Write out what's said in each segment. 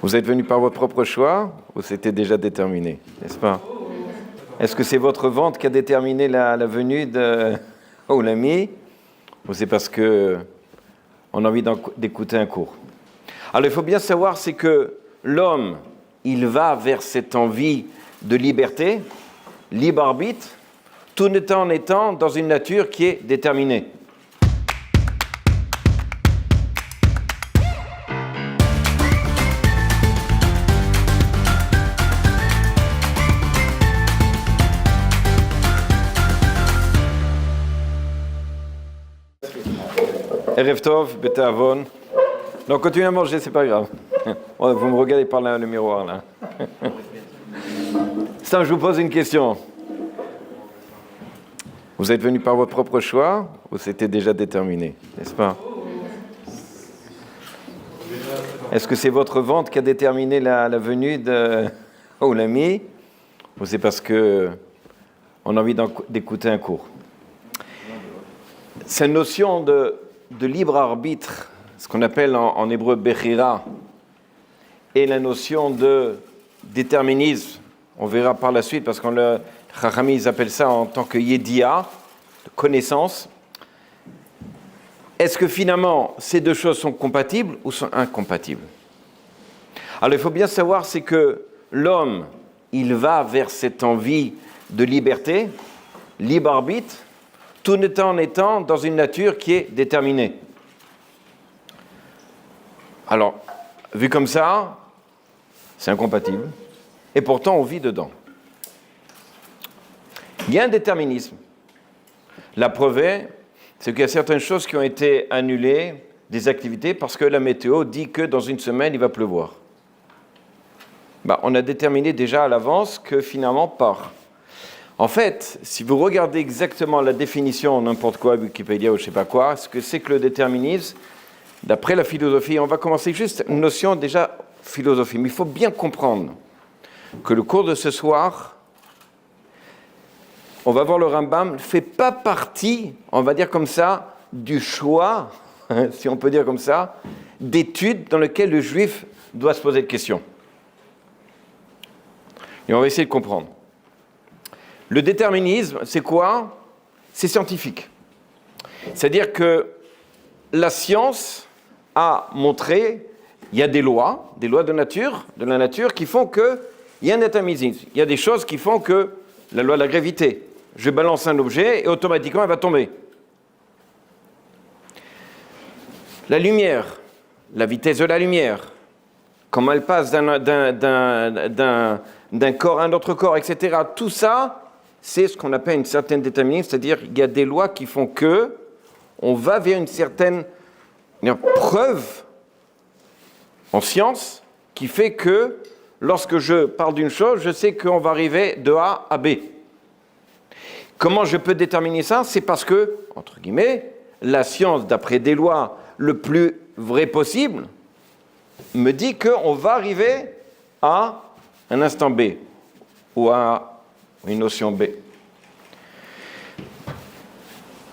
Vous êtes venu par votre propre choix ou c'était déjà déterminé, n'est-ce pas? Est-ce que c'est votre ventre qui a déterminé la venue de Oulami ou c'est parce que on a envie d'écouter un cours? Alors il faut bien savoir, c'est que l'homme, il va vers cette envie de liberté, libre arbitre, tout en étant dans une nature qui est déterminée. Erev Tov, Beta Avon. Donc continuez à manger, c'est pas grave. Vous me regardez par le miroir là. Ça, je vous pose une question. Vous êtes venu par votre propre choix ou c'était déjà déterminé, n'est-ce pas? Est-ce que c'est votre ventre qui a déterminé la venue de Oulami ou c'est parce que on a envie d'écouter un cours? Cette notion de libre arbitre, ce qu'on appelle en hébreu bechira, et la notion de déterminisme, on verra par la suite, parce qu'on le Chachamim, ils appellent ça en tant que yédia, de connaissance. Est-ce que finalement ces deux choses sont compatibles ou sont incompatibles? Alors il faut bien savoir, c'est que l'homme, il va vers cette envie de liberté, libre arbitre, tout en étant dans une nature qui est déterminée. Alors, vu comme ça, c'est incompatible, et pourtant on vit dedans. Il y a un déterminisme. La preuve est, c'est qu'il y a certaines choses qui ont été annulées, des activités, parce que la météo dit que dans une semaine, il va pleuvoir. On a déterminé déjà à l'avance que finalement, par... En fait, si vous regardez exactement la définition, n'importe quoi, Wikipédia ou je ne sais pas quoi, ce que c'est que le déterminisme, d'après la philosophie, on va commencer juste une notion déjà philosophie, mais il faut bien comprendre que le cours de ce soir, on va voir le Rambam, ne fait pas partie, on va dire comme ça, du choix, si on peut dire comme ça, d'études dans lesquelles le juif doit se poser des questions. Et on va essayer de comprendre. Le déterminisme, c'est quoi? C'est scientifique. C'est-à-dire que la science a montré, il y a des lois de la nature qui font qu'il y a un déterminisme. Il y a des choses qui font que la loi de la gravité, je balance un objet et automatiquement elle va tomber. La lumière, la vitesse de la lumière, comment elle passe d'un corps à un autre corps, etc. Tout ça, c'est ce qu'on appelle une certaine déterminisme, c'est-à-dire qu'il y a des lois qui font que on va vers une certaine preuve en science qui fait que lorsque je parle d'une chose, je sais qu'on va arriver de A à B. Comment je peux déterminer ça? C'est parce que, entre guillemets, la science, d'après des lois le plus vrai possible, me dit qu'on va arriver à un instant B ou à une notion B.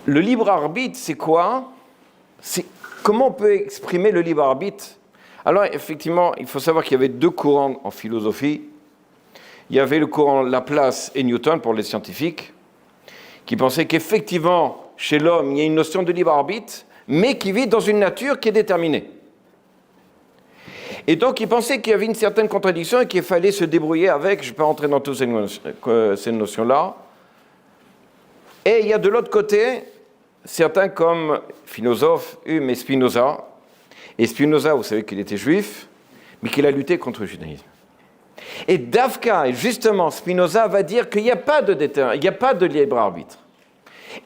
Le libre arbitre, c'est quoi? C'est comment on peut exprimer le libre arbitre? Alors, effectivement, il faut savoir qu'il y avait deux courants en philosophie. Il y avait le courant Laplace et Newton pour les scientifiques, qui pensaient qu'effectivement, chez l'homme, il y a une notion de libre arbitre, mais qui vit dans une nature qui est déterminée. Et donc, ils pensaient qu'il y avait une certaine contradiction et qu'il fallait se débrouiller avec, je ne vais pas rentrer dans toutes ces notions-là. Et il y a de l'autre côté, certains comme philosophes, Hume et Spinoza. Et Spinoza, vous savez qu'il était juif, mais qu'il a lutté contre le judaïsme. Et Dafka, et justement, Spinoza va dire qu'il n'y a pas de libre arbitre.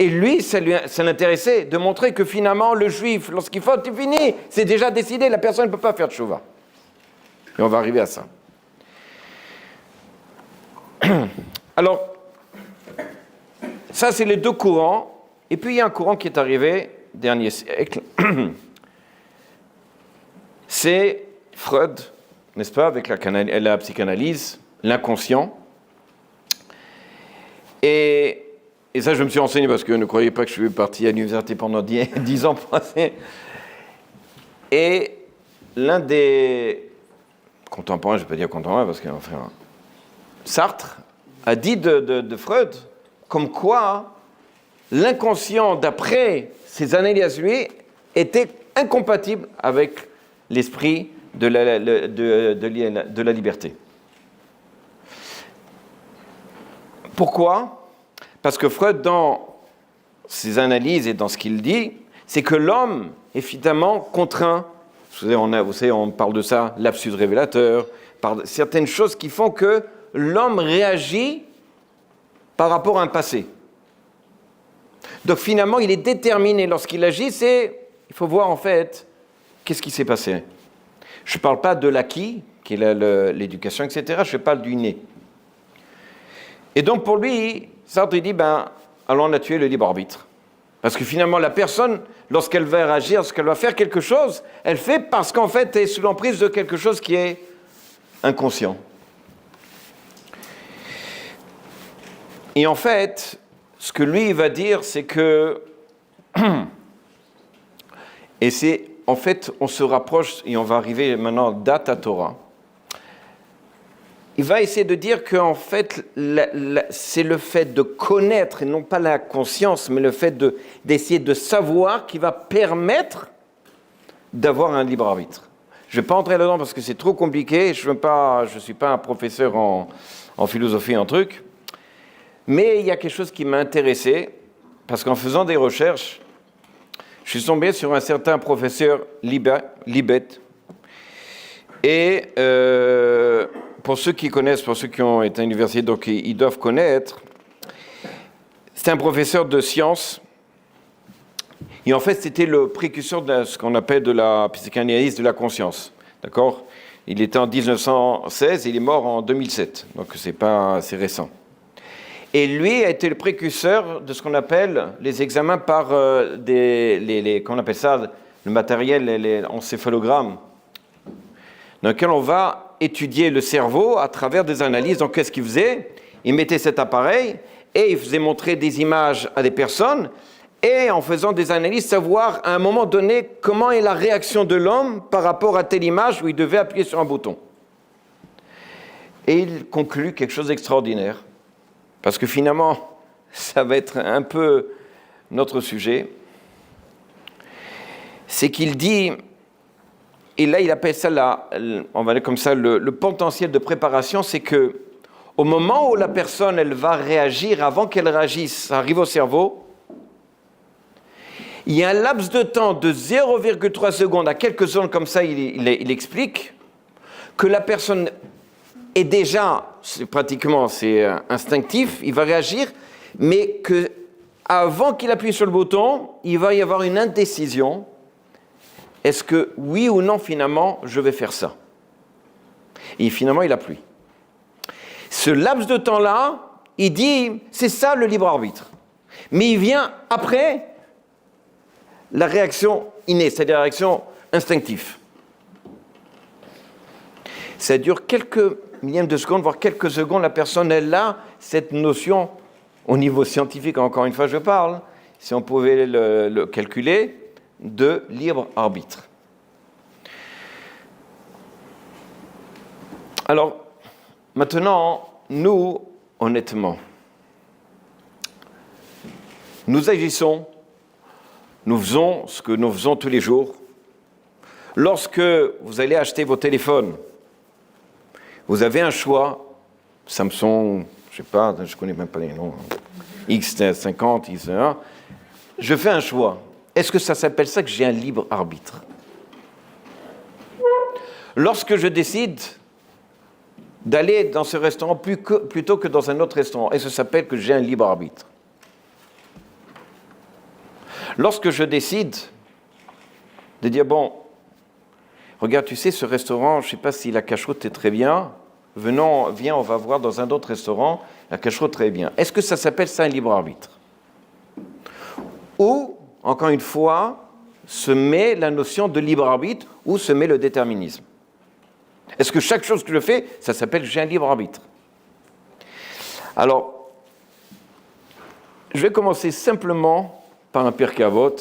Et lui, ça l'intéressait de montrer que finalement, le juif, lorsqu'il faut, c'est fini, c'est déjà décidé, la personne ne peut pas faire de tchouva. Et on va arriver à ça. Alors, ça, c'est les deux courants. Et puis, il y a un courant qui est arrivé, dernier siècle. C'est Freud, n'est-ce pas, avec la psychanalyse, l'inconscient. Et ça, je me suis renseigné parce que ne croyez pas que je suis parti à l'université pendant 10 ans. Et l'un des contemporain, je ne vais pas dire contemporain, parce que enfin, Sartre a dit de Freud comme quoi l'inconscient, d'après ses analyses lui, était incompatible avec l'esprit de la liberté. Pourquoi ? Parce que Freud, dans ses analyses et dans ce qu'il dit, c'est que l'homme est finalement contraint. Vous savez, on parle de ça, lapsus révélateur, par certaines choses qui font que l'homme réagit par rapport à un passé. Donc finalement, il est déterminé lorsqu'il agit, il faut voir en fait, qu'est-ce qui s'est passé. Je ne parle pas de l'acquis, qui est l'éducation, etc., je parle du né. Et donc pour lui, Sartre dit, allons on a tué le libre arbitre. Parce que finalement, la personne, lorsqu'elle va réagir, lorsqu'elle va faire quelque chose, elle fait parce qu'en fait, elle est sous l'emprise de quelque chose qui est inconscient. Et en fait, ce que lui va dire, c'est que... Et c'est, en fait, on se rapproche, et on va arriver maintenant data Torah. Il va essayer de dire qu'en fait, c'est le fait de connaître, et non pas la conscience, mais le fait d'essayer de savoir qui va permettre d'avoir un libre arbitre. Je ne vais pas entrer là-dedans parce que c'est trop compliqué, je ne suis pas un professeur en philosophie, en truc, mais il y a quelque chose qui m'a intéressé, parce qu'en faisant des recherches, je suis tombé sur un certain professeur Libet, et... pour ceux qui connaissent, pour ceux qui ont été à l'université, donc ils doivent connaître, c'est un professeur de sciences. Et en fait, c'était le précurseur de ce qu'on appelle de la psychanalyse de la conscience. D'accord ? Il était en 1916 et il est mort en 2007. Donc, c'est récent. Et lui a été le précurseur de ce qu'on appelle les examens par qu'on appelle ça, le matériel, les encéphalogrammes, dans lequel on va étudier le cerveau à travers des analyses. Donc, qu'est-ce qu'il faisait ? Il mettait cet appareil et il faisait montrer des images à des personnes et en faisant des analyses, savoir à un moment donné comment est la réaction de l'homme par rapport à telle image où il devait appuyer sur un bouton. Et il conclut quelque chose d'extraordinaire, parce que finalement, ça va être un peu notre sujet. C'est qu'il dit... Et là, il appelle ça, on va dire comme ça, le potentiel de préparation, c'est que au moment où la personne, elle va réagir, avant qu'elle réagisse, ça arrive au cerveau, il y a un laps de temps de 0,3 secondes à quelques secondes, comme ça, il explique, que la personne est déjà, c'est instinctif, il va réagir, mais qu'avant qu'il appuie sur le bouton, il va y avoir une indécision. Est-ce que, oui ou non, finalement, je vais faire ça ? Et finalement, il appuie. Ce laps de temps-là, il dit, c'est ça le libre arbitre. Mais il vient après la réaction innée, c'est-à-dire la réaction instinctive. Ça dure quelques millièmes de secondes, voire quelques secondes, la personne, elle a cette notion, au niveau scientifique, encore une fois, je parle, si on pouvait le calculer, de libre arbitre. Alors, maintenant, nous, honnêtement, nous agissons, nous faisons ce que nous faisons tous les jours. Lorsque vous allez acheter vos téléphones, vous avez un choix, Samsung, je ne sais pas, je ne connais même pas les noms, X50, X1, je fais un choix. Est-ce que ça s'appelle ça que j'ai un libre arbitre ? Lorsque je décide d'aller dans ce restaurant plutôt que dans un autre restaurant, est-ce que ça s'appelle que j'ai un libre arbitre ? Lorsque je décide de dire, bon, regarde, tu sais, ce restaurant, je ne sais pas si la cacheroute est très bien, viens, on va voir dans un autre restaurant, la cacheroute très bien. Est-ce que ça s'appelle ça un libre arbitre ? Ou, encore une fois, se met la notion de libre arbitre ou se met le déterminisme. Est-ce que chaque chose que je fais, ça s'appelle que j'ai un libre arbitre ? Alors, je vais commencer simplement par un Pirkei Avot,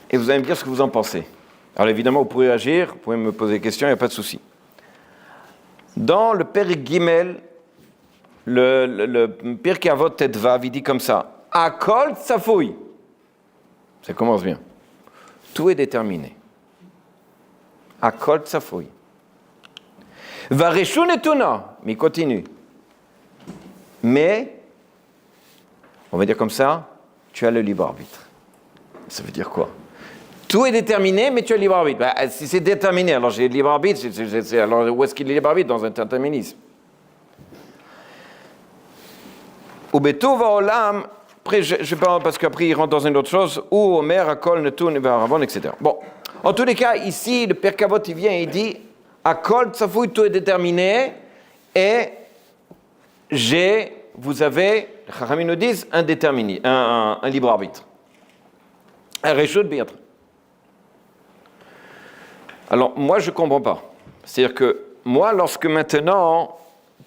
et vous allez me dire ce que vous en pensez. Alors évidemment, vous pouvez agir, vous pouvez me poser des questions, il n'y a pas de souci. Dans le Perek Gimel, le Pirkei Avot Tetvav, il dit comme ça, Akol Tsafoui. Ça commence bien. Tout est déterminé. Akol Tsafoui. Vareshu Netuna, mais il continue. Mais, on va dire comme ça, tu as le libre arbitre. Ça veut dire quoi? Tout est déterminé, mais tu as le libre arbitre. Ben, si c'est déterminé, alors j'ai le libre arbitre. Alors où est-ce qu'il est le libre arbitre? Dans un déterminisme. Ou beto va olam. Après, je parle parce qu'après il rentre dans une autre chose. Ou Omer, Akol, Netun, Varavon, etc. Bon, en tous les cas, ici, le Pirkei Avot, il vient et il dit Akol, Tsafoui, tout est déterminé, et vous avez, les Chachamim nous disent, un libre arbitre. Un réchaud de biatre. Alors, moi, je ne comprends pas. C'est-à-dire que, moi, lorsque maintenant,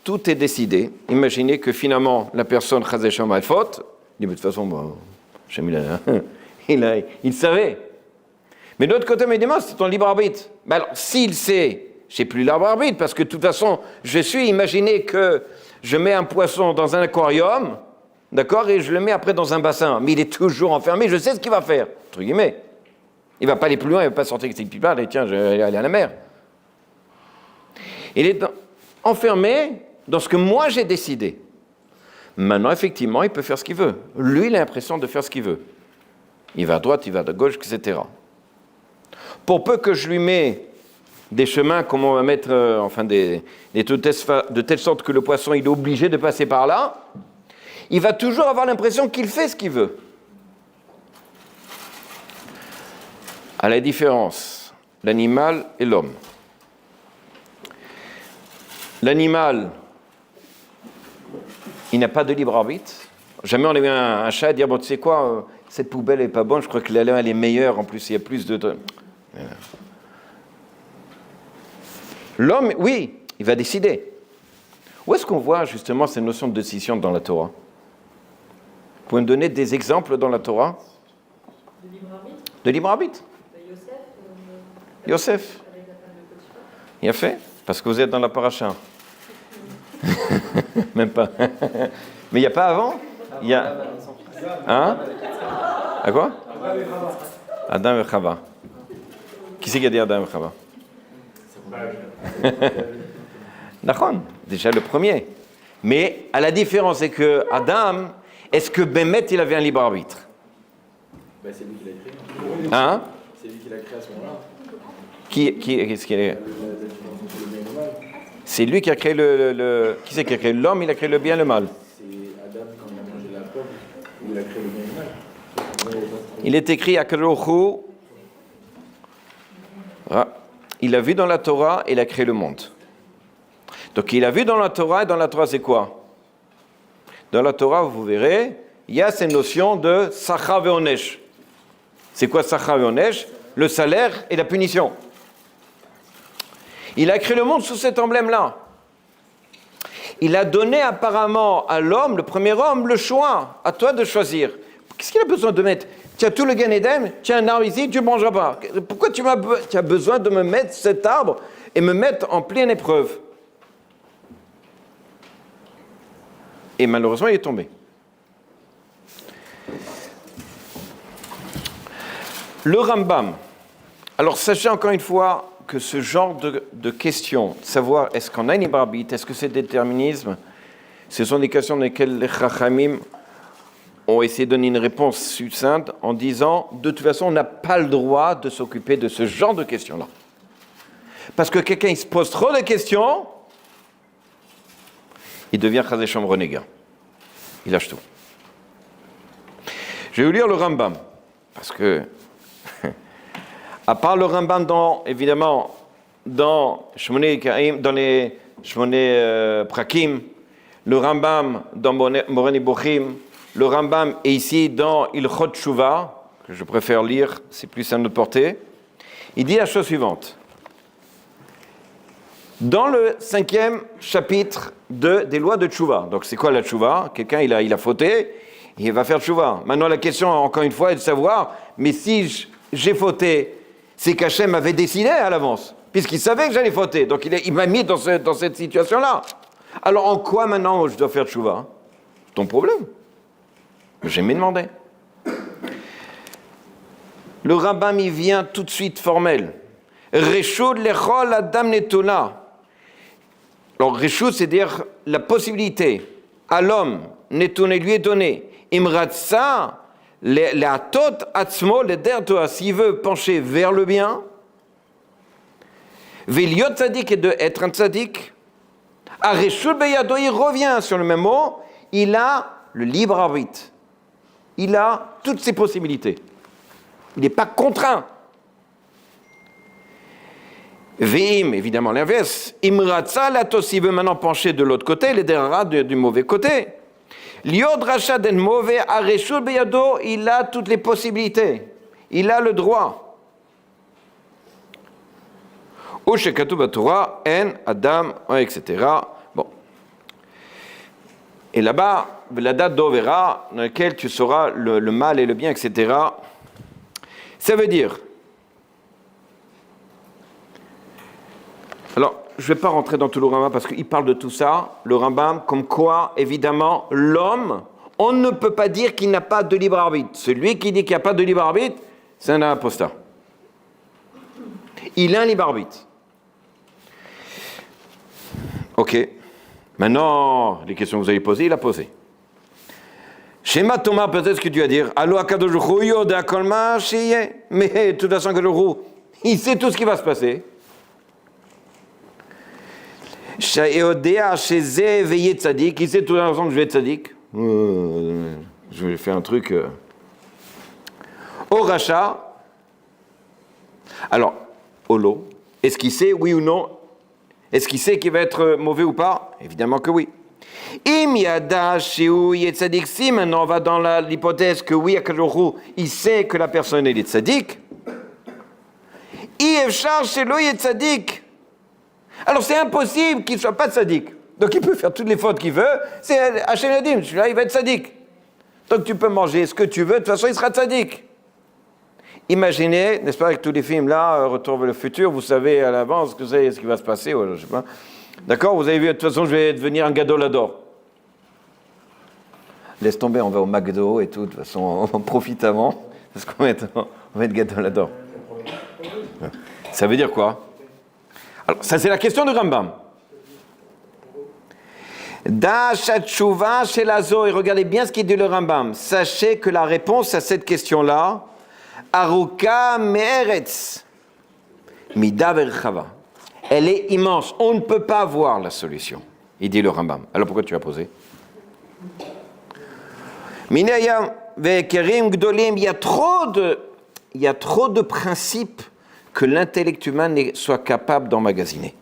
tout est décidé, imaginez que finalement, la personne, Chazé Shem, a faute, il dit, de toute façon, bon, il savait. Mais de l'autre côté, mais dis-moi, c'est ton libre arbitre. Ben alors, s'il sait, j'ai plus libre arbitre, parce que de toute façon, imaginez que je mets un poisson dans un aquarium, d'accord, et je le mets après dans un bassin, mais il est toujours enfermé, je sais ce qu'il va faire, entre guillemets. Il ne va pas aller plus loin, il ne va pas sortir avec ses petites pattes, et tiens, je vais aller à la mer. Il est enfermé dans ce que moi j'ai décidé. Maintenant, effectivement, il peut faire ce qu'il veut. Lui, il a l'impression de faire ce qu'il veut. Il va à droite, il va à gauche, etc. Pour peu que je lui mets des chemins, comment on va mettre, de telle sorte que le poisson, il est obligé de passer par là, il va toujours avoir l'impression qu'il fait ce qu'il veut. À la différence, l'animal et l'homme. L'animal, il n'a pas de libre arbitre. Jamais on a vu un chat dire, bon, tu sais quoi, cette poubelle n'est pas bonne, je crois que la laine, elle est meilleure, en plus, il y a plus de... L'homme, oui, il va décider. Où est-ce qu'on voit justement cette notion de décision dans la Torah? Vous pouvez me donner des exemples dans la Torah? De libre arbitre. De libre arbitre. Yosef. Il a fait? Parce que vous êtes dans la paracha. Même pas. Mais il n'y a pas avant? Il y a... Hein? À quoi? Adam et Chava. Qui c'est qui a dit Adam et Chava? D'accord, déjà le premier. Mais à la différence, c'est que Adam, est-ce que Bémet, il avait un libre arbitre? Ben, c'est lui qui l'a créé. Hein? C'est lui qui l'a créé à ce moment-là. Qu'est-ce qu'il est? C'est lui qui a créé Qui c'est qui a créé l'homme? Il a créé le bien et le mal. C'est Adam quand il a mangé la pomme, où il a créé le bien et le mal. Il est écrit à Kadochu. Il a vu dans la Torah et il a créé le monde. Donc il a vu dans la Torah, et dans la Torah c'est quoi? Dans la Torah, vous verrez, il y a cette notion de Sacha ve'onesh. C'est quoi Sacha ve'onesh? Le salaire et la punition. Il a créé le monde sous cet emblème-là. Il a donné apparemment à l'homme, le premier homme, le choix. À toi de choisir. Qu'est-ce qu'il a besoin de mettre? Tu as tout le Gan Eden, tu as un arbre ici, tu ne mangeras pas. Pourquoi tu as besoin de me mettre cet arbre et me mettre en pleine épreuve? Et malheureusement, il est tombé. Le Rambam. Alors, sachez encore une fois que ce genre de questions, de savoir est-ce qu'on a une libre arbitre, est-ce que c'est déterminisme, ce sont des questions dans lesquelles les Chachamim ont essayé de donner une réponse succincte en disant de toute façon, on n'a pas le droit de s'occuper de ce genre de questions-là. Parce que quelqu'un il se pose trop de questions, il devient Chazé Shem renégat. Il lâche tout. Je vais vous lire le Rambam, parce que, à part le Rambam, évidemment, dans les Shmoné Prakim, le Rambam dans Moreh Nebuchim, le Rambam est ici dans Ilchot Tshuva, que je préfère lire, c'est plus à notre portée. Il dit la chose suivante. Dans le 5e chapitre des lois de Tshuva, donc c'est quoi la Tshuva? Quelqu'un il a fauté, il va faire Tshuva. Maintenant la question, encore une fois, est de savoir, mais si j'ai fauté, c'est qu'Hachem avait décidé à l'avance, puisqu'il savait que j'allais fauter. Donc il m'a mis dans cette situation-là. Alors en quoi maintenant je dois faire tchouva? Ton problème. J'ai demandé. Le Rambam, il vient tout de suite formel. Reshut lechol adam netuna. Alors reshut, c'est-à-dire la possibilité à l'homme, netuna lui est donnée. Imratsa, la tot atzmo, le dertoa, s'il veut pencher vers le bien, veliot tzadik et de être un tzadik, à reshut beyado, il revient sur le même mot, il a le libre arbitre. Il a toutes ses possibilités. Il n'est pas contraint. Veim, évidemment l'inverse. Imratsa lato, s'il veut maintenant pencher de l'autre côté, les derara du mauvais côté. Liod rachat den mauvais areshul beyado, il a toutes les possibilités. Il a le droit. Ou shekatu batora, en, adam, etc. Bon. Et là-bas, la date d'Overa, dans laquelle tu sauras le mal et le bien, etc. Ça veut dire. Alors, je ne vais pas rentrer dans tout le Rambam parce qu'il parle de tout ça, le Rambam, comme quoi, évidemment, l'homme, on ne peut pas dire qu'il n'a pas de libre arbitre. Celui qui dit qu'il n'y a pas de libre arbitre, c'est un apostat. Il a un libre arbitre. Ok. Maintenant, les questions que vous avez posées, il a posé. Shema Thomas, peut-être que tu vas dire, Allo Akadosh Baruch Hu yoda kol ma sheyeh. Mais de toute façon, Akadosh Baruch Hu, il sait tout ce qui va se passer. Shayodea sheze veye tzadik, il sait de toute façon que je vais être tzadik. Je vais faire un truc. Au rachat. Alors, Olo, est-ce qu'il sait, oui ou non? Est-ce qu'il sait qu'il va être mauvais ou pas? Évidemment que oui. Im yada sheu yetzadik, si maintenant on va dans l'hypothèse que oui, Akadosh Baruch Hu, il sait que la personne elle est tzadik. Ifshar shelo yetzadik. Alors c'est impossible qu'il ne soit pas tzadik. Donc il peut faire toutes les fautes qu'il veut. C'est Hachem Yadim, celui-là il va être tzadik. Donc tu peux manger ce que tu veux, de toute façon il sera tzadik. Imaginez, n'est-ce pas, avec tous les films là, Retour vers le futur, vous savez à l'avance ce qui va se passer, ouais, je ne sais pas. D'accord, vous avez vu, de toute façon je vais devenir un gadolador. Laisse tomber, on va au McDo et tout, de toute façon on profite avant, parce qu'on va être gadolador. Ça veut dire quoi? Alors, ça, c'est la question de Rambam. Da'shatchouva chez Lazo, et regardez bien ce qu'il dit le Rambam. Sachez que la réponse à cette question-là, Aruka me'eretz, mida verchava, elle est immense. On ne peut pas voir la solution, il dit le Rambam. Alors pourquoi tu as posé? Minayam ve'kerim gdolim, il y a trop de principes que l'intellect humain soit capable d'emmagasiner.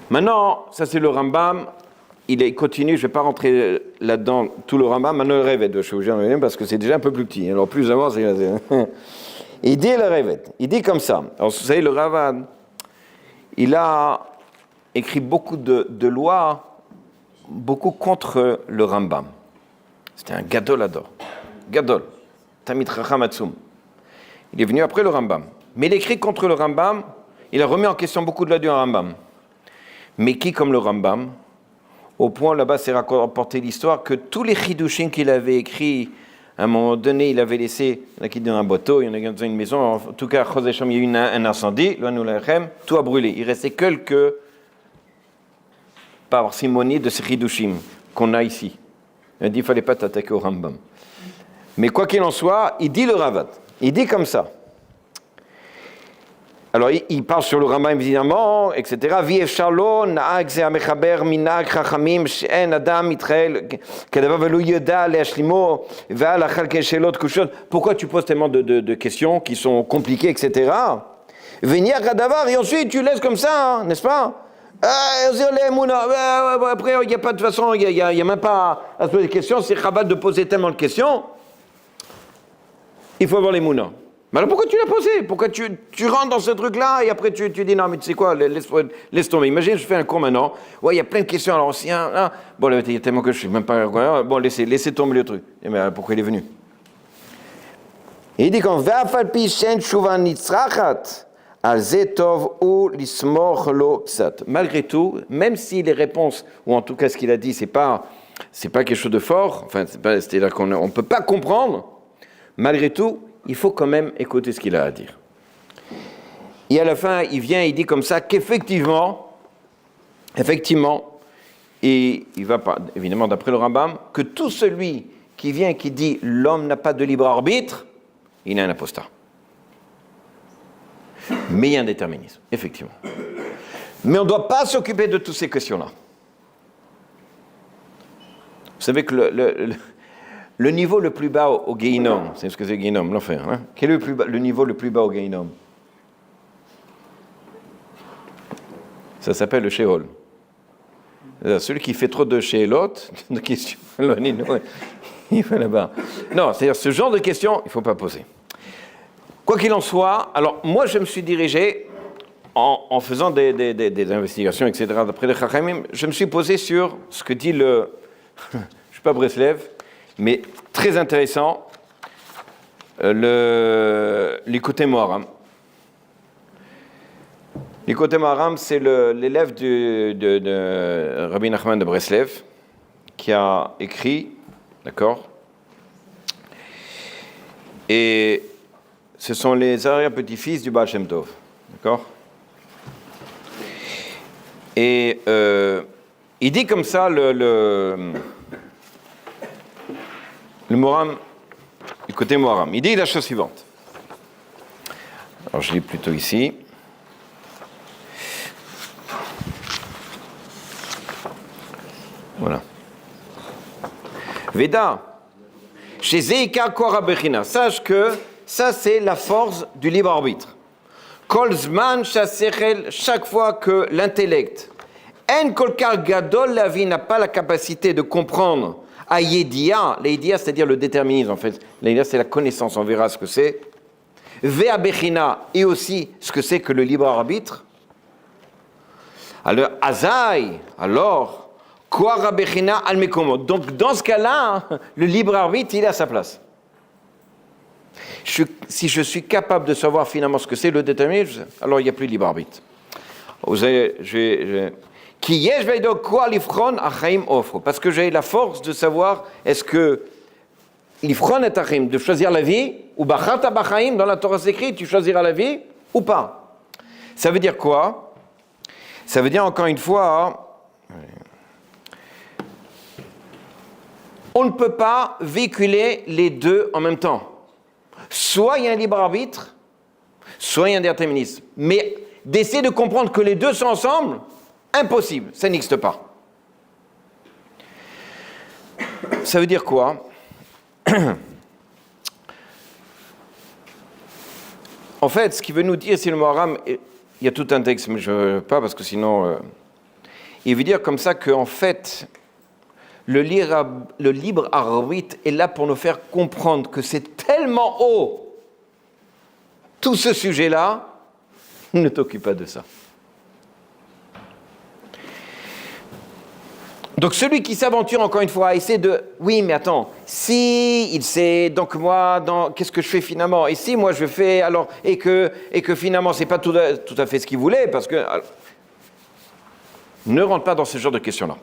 Maintenant, ça c'est le Rambam, il continue, je ne vais pas rentrer là-dedans, tout le Rambam, maintenant le Révet, je suis obligé d'en venir parce que c'est déjà un peu plus petit, alors plus avant, il dit le Révet, il dit comme ça, alors vous savez, le Ravad, il a écrit beaucoup de lois, beaucoup contre le Rambam. C'était un gadolador, gadol, tamid chacham atzum. Il est venu après le Rambam. Mais il écrit contre le Rambam, il a remis en question beaucoup de la du Rambam. Mais qui comme le Rambam? Au point là-bas, c'est rapporté l'histoire que tous les chidushim qu'il avait écrits, à un moment donné, il avait laissé, il y en a qui dans un bateau, il y en a dans une maison, en tout cas, il y a eu un incendie, tout a brûlé. Il restait quelques parcimonies de ces chidushim qu'on a ici. Il a dit qu'il ne fallait pas t'attaquer au Rambam. Mais quoi qu'il en soit, il dit le Ravad. Il dit comme ça. Alors, il parle sur le Rambam, évidemment, etc. Pourquoi tu poses tellement de questions qui sont compliquées, etc. Et ensuite, tu laisses comme ça, hein, n'est-ce pas? Après, il n'y a pas de façon, il n'y a même pas à se poser des questions. C'est rabat de poser tellement de questions. Il faut avoir les mounas. Mais alors pourquoi tu l'as posé? Pourquoi tu rentres dans ce truc-là et après tu dis non, mais tu sais quoi, laisse tomber. Imagine, je fais un cours maintenant. Ouais, il y a plein de questions à l'ancien. Ah, bon, là, il y a tellement que je ne sais même pas. Bon, laissez tomber le truc. Mais pourquoi il est venu? Et il dit comme Ve'afalpi shen tshuva nitzrachat al zetov ou lismor lo ksat. Malgré tout, même si les réponses, ou en tout cas ce qu'il a dit, c'est pas quelque chose de fort, enfin, c'est-à-dire qu'on ne peut pas comprendre, malgré tout, il faut quand même écouter ce qu'il a à dire. Et à la fin, il dit comme ça qu'effectivement, et il va pas, évidemment d'après le Rambam, que tout celui qui vient et qui dit l'homme n'a pas de libre arbitre, il est un apostat. Mais il y a un déterminisme, effectivement. Mais on ne doit pas s'occuper de toutes ces questions-là. Vous savez que le niveau le plus bas au Guéhinom, c'est ce que c'est le Guéhinom, l'enfer. Hein? Quel est le niveau le plus bas au Guéhinom? Ça s'appelle le Sheol. Celui qui fait trop de Sheolot, de questions, il va là-bas. Non, c'est-à-dire ce genre de questions, il ne faut pas poser. Quoi qu'il en soit, alors moi je me suis dirigé, en faisant des investigations, etc., d'après les Chachamim, je me suis posé sur ce que dit je ne suis pas Breslev, mais très intéressant, l'Ikutei Moharam. L'Ikutei Moharam, c'est l'élève de Rabbi Nachman de Breslev, qui a écrit, d'accord, et ce sont les arrière-petits-fils du Baal Shem Tov, d'accord. Et il dit comme ça, le Moharam, Ikutei Moharam, il dit la chose suivante. Alors je lis plutôt ici. Voilà. Veda, chez Zeika Kora Bechina, sache que ça c'est la force du libre arbitre. Kol Zman Shasechel, chaque fois que l'intellect, En Kolkar Gadol, la vie n'a pas la capacité de comprendre. À Yedia, l'Yedia c'est-à-dire le déterminisme en fait. L'Yedia c'est la connaissance, on verra ce que c'est. Vea Bechina, et aussi ce que c'est que le libre arbitre. Alors, Azaï, alors. Donc, dans ce cas-là, le libre arbitre, il est à sa place. Si je suis capable de savoir finalement ce que c'est le déterminisme, alors il n'y a plus de libre arbitre. Parce que j'ai la force de savoir est-ce que l'ifron est achim, de choisir la vie, ou bachata bachaim, dans la Torah s'écrit, tu choisiras la vie ou pas. Ça veut dire quoi? Ça veut dire encore une fois. On ne peut pas véhiculer les deux en même temps. Soit il y a un libre arbitre, soit il y a un déterminisme. Mais d'essayer de comprendre que les deux sont ensemble, impossible, ça n'existe pas. Ça veut dire quoi? En fait, ce qu'il veut nous dire, c'est le Moharam, il y a tout un texte, mais je ne veux pas parce que sinon... il veut dire comme ça qu'en fait... Le libre arbitre est là pour nous faire comprendre que c'est tellement haut, tout ce sujet-là, ne t'occupe pas de ça. Donc celui qui s'aventure encore une fois à essayer de... Oui, mais attends, si il sait, donc moi, qu'est-ce que je fais finalement? Et si moi je fais, alors, et que finalement c'est pas tout à fait ce qu'il voulait, parce que... Alors, ne rentre pas dans ce genre de questions-là.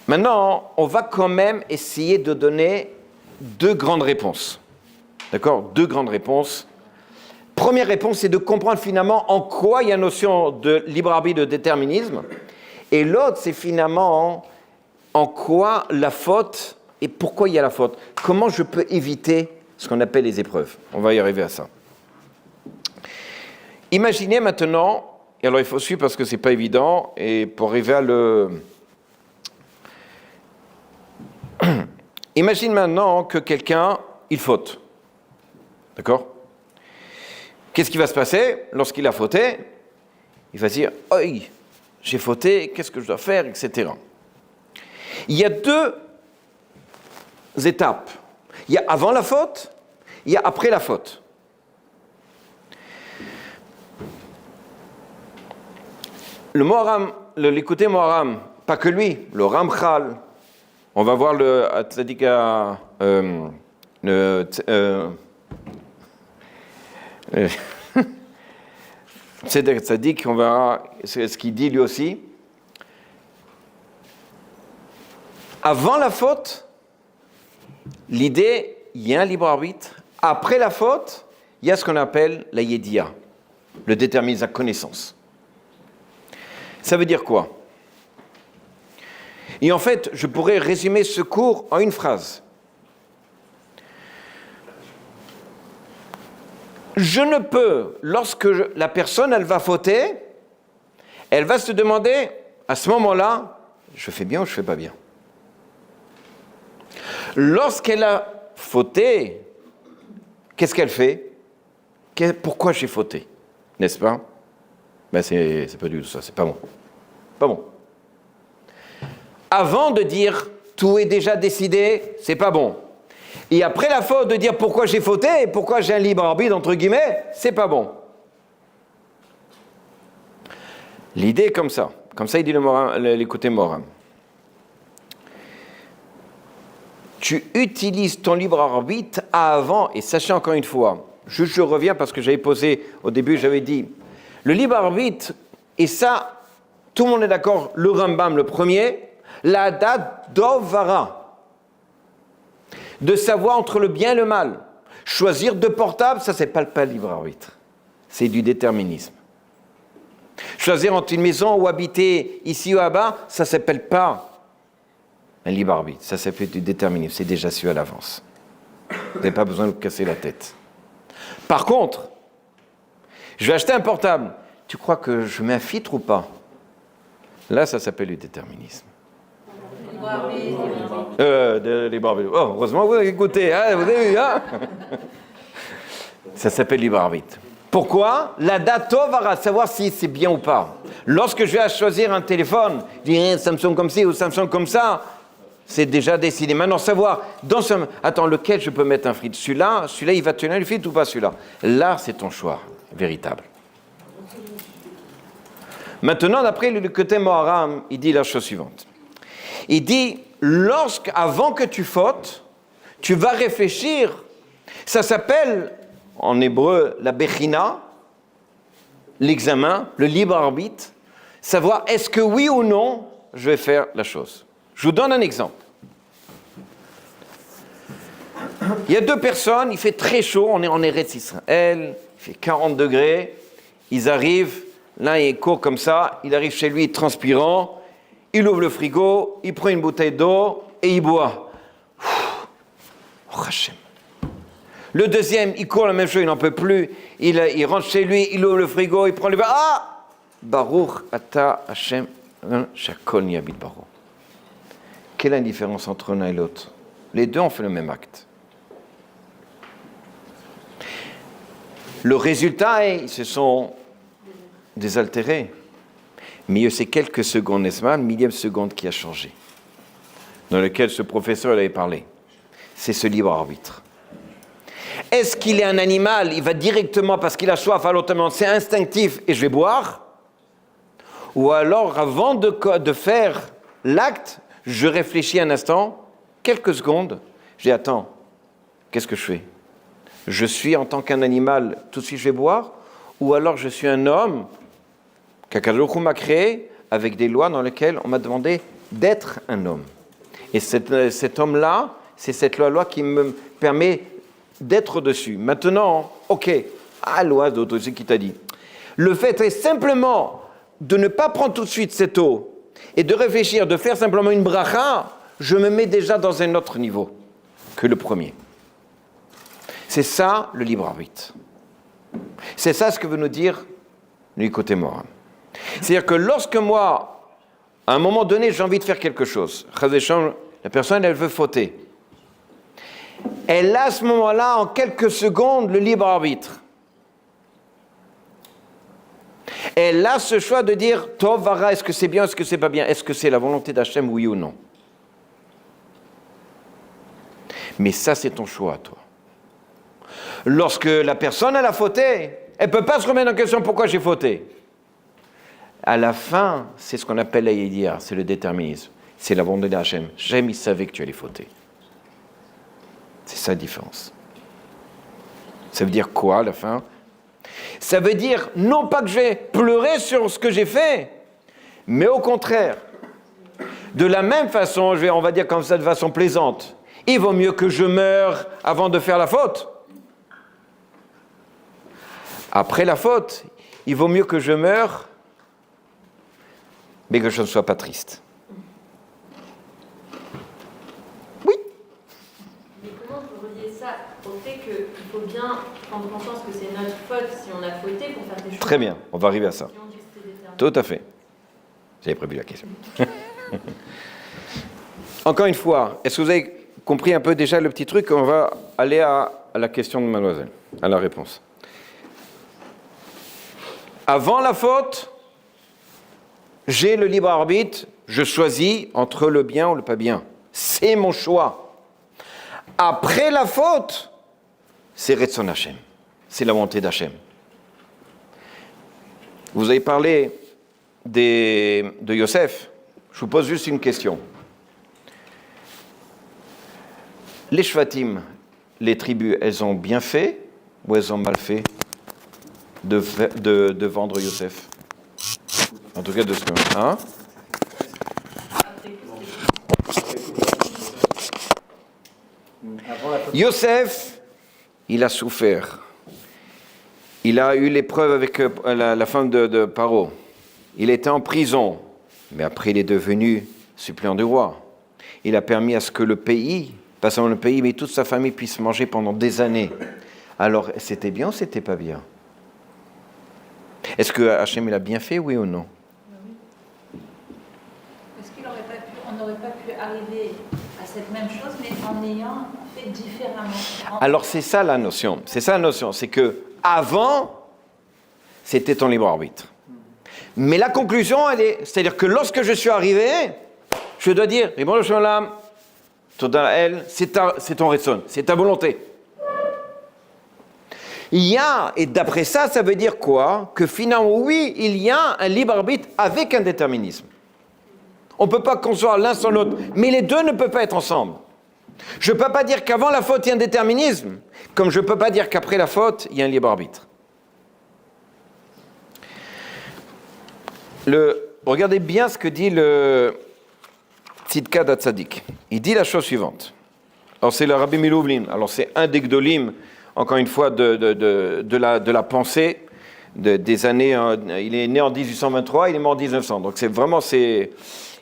Maintenant, on va quand même essayer de donner deux grandes réponses. D'accord? Deux grandes réponses. Première réponse, c'est de comprendre finalement en quoi il y a une notion de libre arbitre, de déterminisme. Et l'autre, c'est finalement en quoi la faute et pourquoi il y a la faute. Comment je peux éviter ce qu'on appelle les épreuves. On va y arriver à ça. Imaginez maintenant, et alors il faut suivre parce que c'est pas évident, et pour arriver à Imagine maintenant que quelqu'un, il faute. D'accord? Qu'est-ce qui va se passer lorsqu'il a fauté? Il va se dire, « Oi, j'ai fauté, qu'est-ce que je dois faire, etc. » Il y a deux étapes. Il y a avant la faute, il y a après la faute. Le Moharam, l'Ikutei Moharam, pas que lui, le Ramchal, on va voir le Tzadika, Ça dit qu'on verra ce qu'il dit lui aussi. Avant la faute, l'idée, il y a un libre arbitre. Après la faute, il y a ce qu'on appelle la yédia, le déterminisme, la connaissance. Ça veut dire quoi? Et en fait, je pourrais résumer ce cours en une phrase. Je ne peux, lorsque la personne, elle va fauter, elle va se demander, à ce moment-là, je fais bien ou je fais pas bien? Lorsqu'elle a fauté, qu'est-ce qu'elle fait? Pourquoi j'ai fauté? N'est-ce pas? Ben c'est pas du tout ça, c'est pas bon. Pas bon. Avant de dire tout est déjà décidé, c'est pas bon. Et après la faute, de dire pourquoi j'ai fauté et pourquoi j'ai un libre arbitre, entre guillemets, c'est pas bon. L'idée est comme ça. Comme ça, il dit l'écouté Morin. Tu utilises ton libre arbitre avant, et sachez encore une fois, je reviens parce que j'avais posé, au début, j'avais dit, le libre arbitre, et ça, tout le monde est d'accord, le Rambam, le premier, la date d'Ovara, de savoir entre le bien et le mal. Choisir deux portables, ça, c'est pas le libre arbitre. C'est du déterminisme. Choisir entre une maison ou habiter ici ou là-bas, ça s'appelle pas un libre arbitre. Ça s'appelle du déterminisme. C'est déjà su à l'avance. Vous n'avez pas besoin de vous casser la tête. Par contre, je vais acheter un portable. Tu crois que je mets un filtre ou pas? Là, ça s'appelle le déterminisme. Libre arbitre. Oh, heureusement, vous avez écouté. Hein, vous avez vu, hein? Ça s'appelle libre arbitre. Pourquoi? La date va savoir si c'est bien ou pas. Lorsque je vais choisir un téléphone, je dis Samsung comme ci ou Samsung comme ça, c'est déjà décidé. Maintenant, savoir, attends, lequel je peux mettre un filtre? Celui-là, il va tenir le filtre ou pas celui-là? Là, c'est ton choix véritable. Maintenant, d'après le côté Moharam, il dit la chose suivante. Il dit, avant que tu fautes, tu vas réfléchir. Ça s'appelle, en hébreu, la bechina, l'examen, le libre arbitre, savoir est-ce que oui ou non, je vais faire la chose. Je vous donne un exemple. Il y a deux personnes, il fait très chaud, on est en Eretz Israël, il fait 40 degrés, ils arrivent, l'un il court comme ça, il arrive chez lui transpirant, il ouvre le frigo, il prend une bouteille d'eau et il boit. Oh, Hachem. Le deuxième, il court la même chose, il n'en peut plus, il rentre chez lui, il ouvre le frigo, il prend le verre. Ah! Baruch ata Hachem, shakol niyabit baruch. Quelle est la différence entre l'un et l'autre? Les deux ont fait le même acte. Le résultat est, ils se sont désaltérés. Mais c'est quelques secondes, n'est-ce pas, une millième seconde qui a changé, dans lequel ce professeur avait parlé. C'est ce libre arbitre. Est-ce qu'il est un animal? Il va directement, parce qu'il a soif, à l'automne, c'est instinctif, et je vais boire? Ou alors, avant de faire l'acte, je réfléchis un instant, quelques secondes, je dis, attends, qu'est-ce que je fais? Je suis en tant qu'un animal, tout de suite je vais boire? Ou alors je suis un homme qu'Akadosh Baruch Hu m'a créé avec des lois dans lesquelles on m'a demandé d'être un homme. Et cet homme-là, c'est cette loi qui me permet d'être dessus. Maintenant, ok, loi d'autre, c'est qui t'a dit. Le fait est simplement de ne pas prendre tout de suite cette eau et de réfléchir, de faire simplement une bracha, je me mets déjà dans un autre niveau que le premier. C'est ça le libre arbitre. C'est ça ce que veut nous dire le côté moral. C'est-à-dire que lorsque moi, à un moment donné, j'ai envie de faire quelque chose, la personne, elle veut fauter. Elle a à ce moment-là, en quelques secondes, le libre arbitre. Elle a ce choix de dire, Tov vara, est-ce que c'est bien, est-ce que c'est pas bien? Est-ce que c'est la volonté d'Hachem, oui ou non? Mais ça, c'est ton choix, toi. Lorsque la personne, elle a fauté, elle ne peut pas se remettre en question pourquoi j'ai fauté. À la fin, c'est ce qu'on appelle la yédia, c'est le déterminisme. C'est la volonté d'Hachem. Hachem, il savait que tu allais fauter. C'est ça la différence. Ça veut dire quoi, à la fin? Ça veut dire, non pas que je vais pleurer sur ce que j'ai fait, mais au contraire, de la même façon, on va dire comme ça de façon plaisante, il vaut mieux que je meure avant de faire la faute. Après la faute, il vaut mieux que je meure, mais que je ne sois pas triste. Oui. Mais comment vous reliez ça au fait qu'il faut bien prendre conscience que c'est notre faute si on a fauté pour faire des choses? Très bien, on va arriver à ça. Si on dit que c'était déterminé. Tout à fait. J'avais prévu la question. Encore une fois, est-ce que vous avez compris un peu déjà le petit truc? On va aller à la question de mademoiselle, à la réponse. Avant la faute, j'ai le libre arbitre, je choisis entre le bien ou le pas bien. C'est mon choix. Après la faute, c'est Retzon Hashem. C'est la volonté d'Hachem. Vous avez parlé de Yosef. Je vous pose juste une question. Les Shvatim, les tribus, elles ont bien fait ou elles ont mal fait de vendre Yosef? En tout cas, de ce que... Hein? Yosef, il a souffert. Il a eu l'épreuve avec la femme de Paro. Il était en prison, mais après il est devenu suppléant du roi. Il a permis à ce que le pays, pas seulement le pays, mais toute sa famille puisse manger pendant des années. Alors, c'était bien ou c'était pas bien? Est-ce que Hachem il a bien fait, oui ou non? Est-ce qu'on n'aurait pas pu arriver à cette même chose, mais en ayant fait différemment? Alors c'est ça la notion. C'est que avant, c'était ton libre arbitre. Mais la conclusion, c'est-à-dire que lorsque je suis arrivé, je dois dire, Ribono shel olam, Toda El, c'est ton raison, c'est ta volonté. Il y a, et d'après ça, ça veut dire quoi? Que finalement, oui, il y a un libre arbitre avec un déterminisme. On ne peut pas concevoir l'un sans l'autre, mais les deux ne peuvent pas être ensemble. Je ne peux pas dire qu'avant la faute, il y a un déterminisme, comme je ne peux pas dire qu'après la faute, il y a un libre arbitre. Regardez bien ce que dit le Tzidka d'Atzadik. Il dit la chose suivante. Alors c'est le Rabbi Milouvlin, alors c'est un des Gdolim, encore une fois, de la pensée des années... il est né en 1823, il est mort en 1900. Donc c'est vraiment...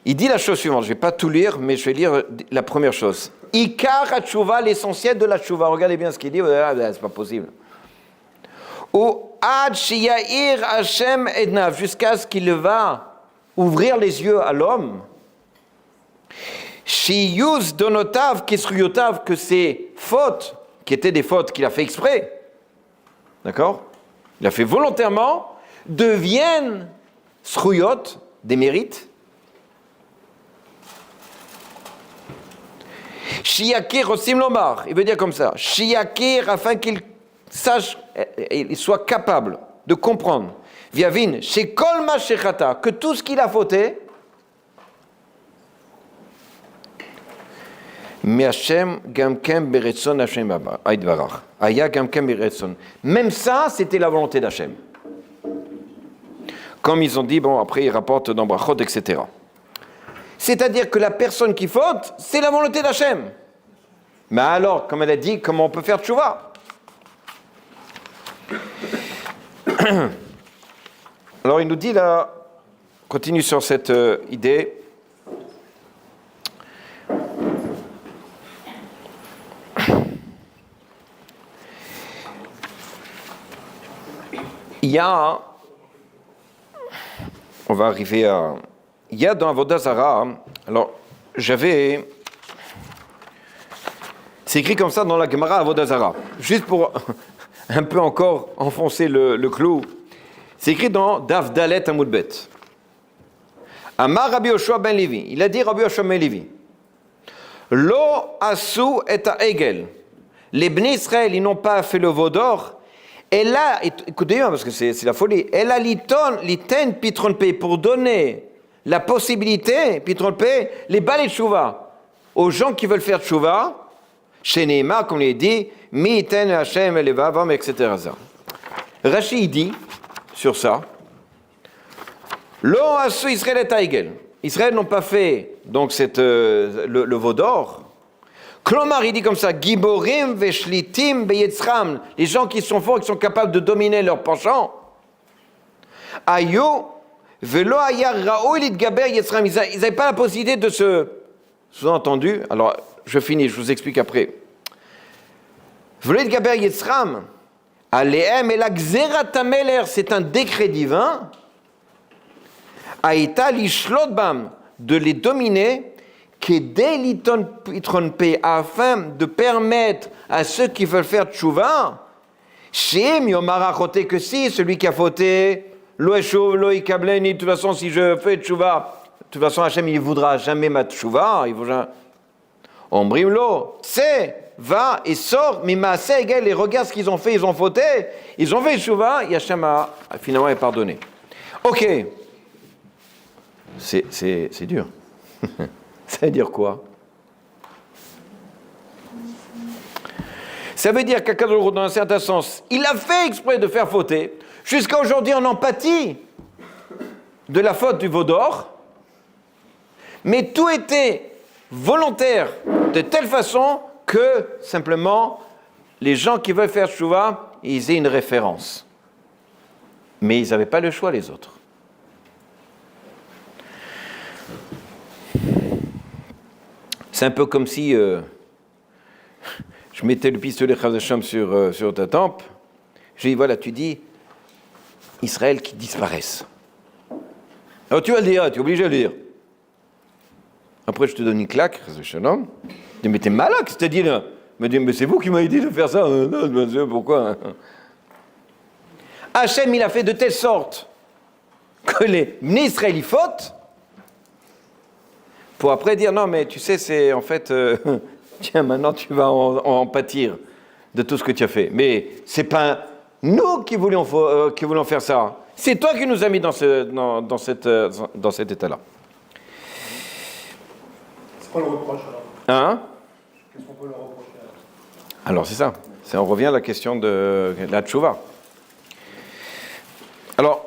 Il dit la chose suivante, je ne vais pas tout lire, mais je vais lire la première chose. Ikar HaTshuva, l'essentiel de la Tshuva. Regardez bien ce qu'il dit, c'est pas possible. Ou Ad Shiyair Hashem Ednav, jusqu'à ce qu'il va ouvrir les yeux à l'homme. Shiyuz Donotav Kisruyotav, que ces fautes, qui étaient des fautes qu'il a fait exprès, d'accord? Il a fait volontairement, deviennent Sruyot, des mérites. Shiyakir Osim Lomar, il veut dire comme ça. Shiyakir, afin qu'il sache, il soit capable de comprendre. Viavin, chez Kolma Shechata, que tout ce qu'il a fauté, mais Hashem Gamkem Beretson Hashem Aïdvarach. Aya Gamkem Beretson. Même ça, c'était la volonté d'Hachem. Comme ils ont dit, bon, après ils rapportent dans Brachot, etc. C'est-à-dire que la personne qui faute, c'est la volonté d'Hachem. Mais alors, comme elle a dit, comment on peut faire tchouva? Alors il nous dit là, continue sur cette idée. Il y a, on va arriver à, il y a dans Avodah Zarah, alors c'est écrit comme ça dans la Gemara Avodah Zarah, juste pour un peu encore enfoncer le clou, c'est écrit dans Daf Dalet Amud Bet. Amar Rabbi Yoshua ben Levi, il a dit Rabbi Yoshua ben Levi, Lo asu et egel, les Bnei Israël, ils n'ont pas fait le veau d'or. Et là, écoutez bien parce que c'est la folie. Et là, l'iten pitron pay pour donner la possibilité, pitron pay, les balais tchouva aux gens qui veulent faire tchouva, chez Neymar, comme il dit, mi iten Hashem elevavam, etc. Rashi dit sur ça, Lo asu Israël et Taïgel. Israël n'ont pas fait donc le veau d'or. Klomar, il dit comme ça, Giborim veshlitim beyetzram. Les gens qui sont forts, qui sont capables de dominer leur penchant. Ayo velo ayar raoul itgaber yetzram. Ils n'avaient pas la possibilité de se... Sous-entendu, alors je finis, je vous explique après. Velo itgaber yetzram. Alehem et la xeratameler, c'est un décret divin. Aïta lishlotbam, de les dominer, afin de permettre à ceux qui veulent faire tchouva, Shem yomarachote, que si celui qui a fauté, lo eshuv, lo ikableni, de toute façon si je fais tchouva, de toute façon Hachem il ne voudra jamais ma tchouva, il voudra... Ombrim lo, c'est, va et sort, mais maaseh égal, et regarde ce qu'ils ont fait, ils ont fauté, ils ont fait tchouva, et Hachem a finalement pardonné. Ok. C'est dur. Ça veut dire quoi? Ça veut dire qu'Akadosh, dans un certain sens, il a fait exprès de faire fauter. Jusqu'à aujourd'hui, on empathie de la faute du veau d'or. Mais tout était volontaire de telle façon que, simplement, les gens qui veulent faire tchouva, ils aient une référence. Mais ils n'avaient pas le choix, les autres. C'est un peu comme si je mettais le pistolet Chazacham sur ta tempe. Je dis, voilà, tu dis Israël qui disparaisse. Alors tu vas le dire, tu es obligé de le dire. Après, je te donne une claque, Chazacham. Je dis, mais t'es malade, qu'est-ce que t'as dit là? Il me dit, mais c'est vous qui m'avez dit de faire ça. Non, monsieur, pourquoi? Hachem, il a fait de telle sorte que les Israélites fautent. Pour après dire, non, mais tu sais, c'est en fait, tiens, maintenant tu vas en pâtir de tout ce que tu as fait. Mais c'est pas nous qui voulions faire ça. C'est toi qui nous as mis dans cet état-là. C'est quoi le reproche alors? Hein? Qu'est-ce qu'on peut leur reprocher Alors c'est ça. On revient à la question de la tchouva. Alors,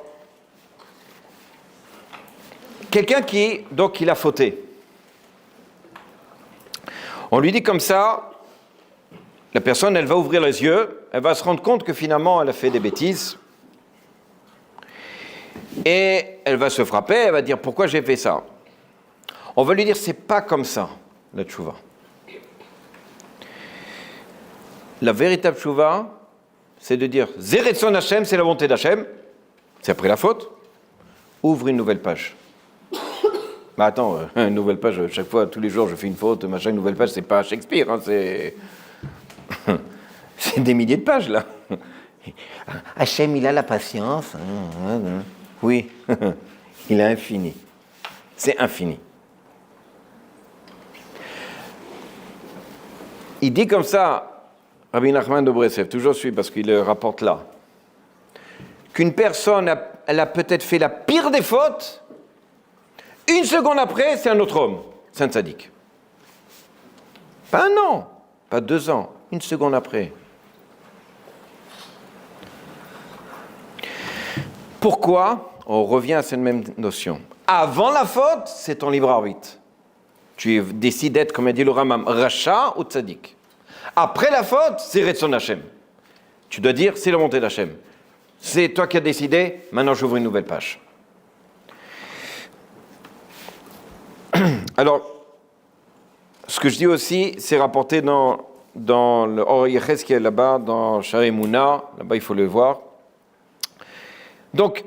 quelqu'un donc il a fauté. On lui dit comme ça, la personne, elle va ouvrir les yeux, elle va se rendre compte que finalement, elle a fait des bêtises. Et elle va se frapper, elle va dire, pourquoi j'ai fait ça? On va lui dire, c'est pas comme ça, la tchouva. La véritable tchouva, c'est de dire, Zeretson Hashem, c'est la volonté d'Hachem, c'est après la faute, ouvre une nouvelle page. Mais attends, une nouvelle page, chaque fois, tous les jours, je fais une faute, machin, une nouvelle page, c'est pas Shakespeare, hein, c'est des milliers de pages, là. Hachem, il a la patience. Oui, il est infini. C'est infini. Il dit comme ça, Rabbi Nachman de Breslev, toujours celui parce qu'il le rapporte là, qu'une personne, elle a peut-être fait la pire des fautes. Une seconde après, c'est un autre homme, c'est un tzaddik. Pas un an, pas 2 ans, une seconde après. Pourquoi? On revient à cette même notion. Avant la faute, c'est ton libre arbitre. Tu décides d'être, comme a dit le Ramam, Racha ou tzaddik. Après la faute, c'est Retson Hashem. Tu dois dire, c'est la volonté d'Hachem. C'est toi qui as décidé, maintenant j'ouvre une nouvelle page. Alors, ce que je dis aussi, c'est rapporté dans le Or Yeches qui est là-bas, dans Sha'ar Emunah, là-bas il faut le voir. Donc,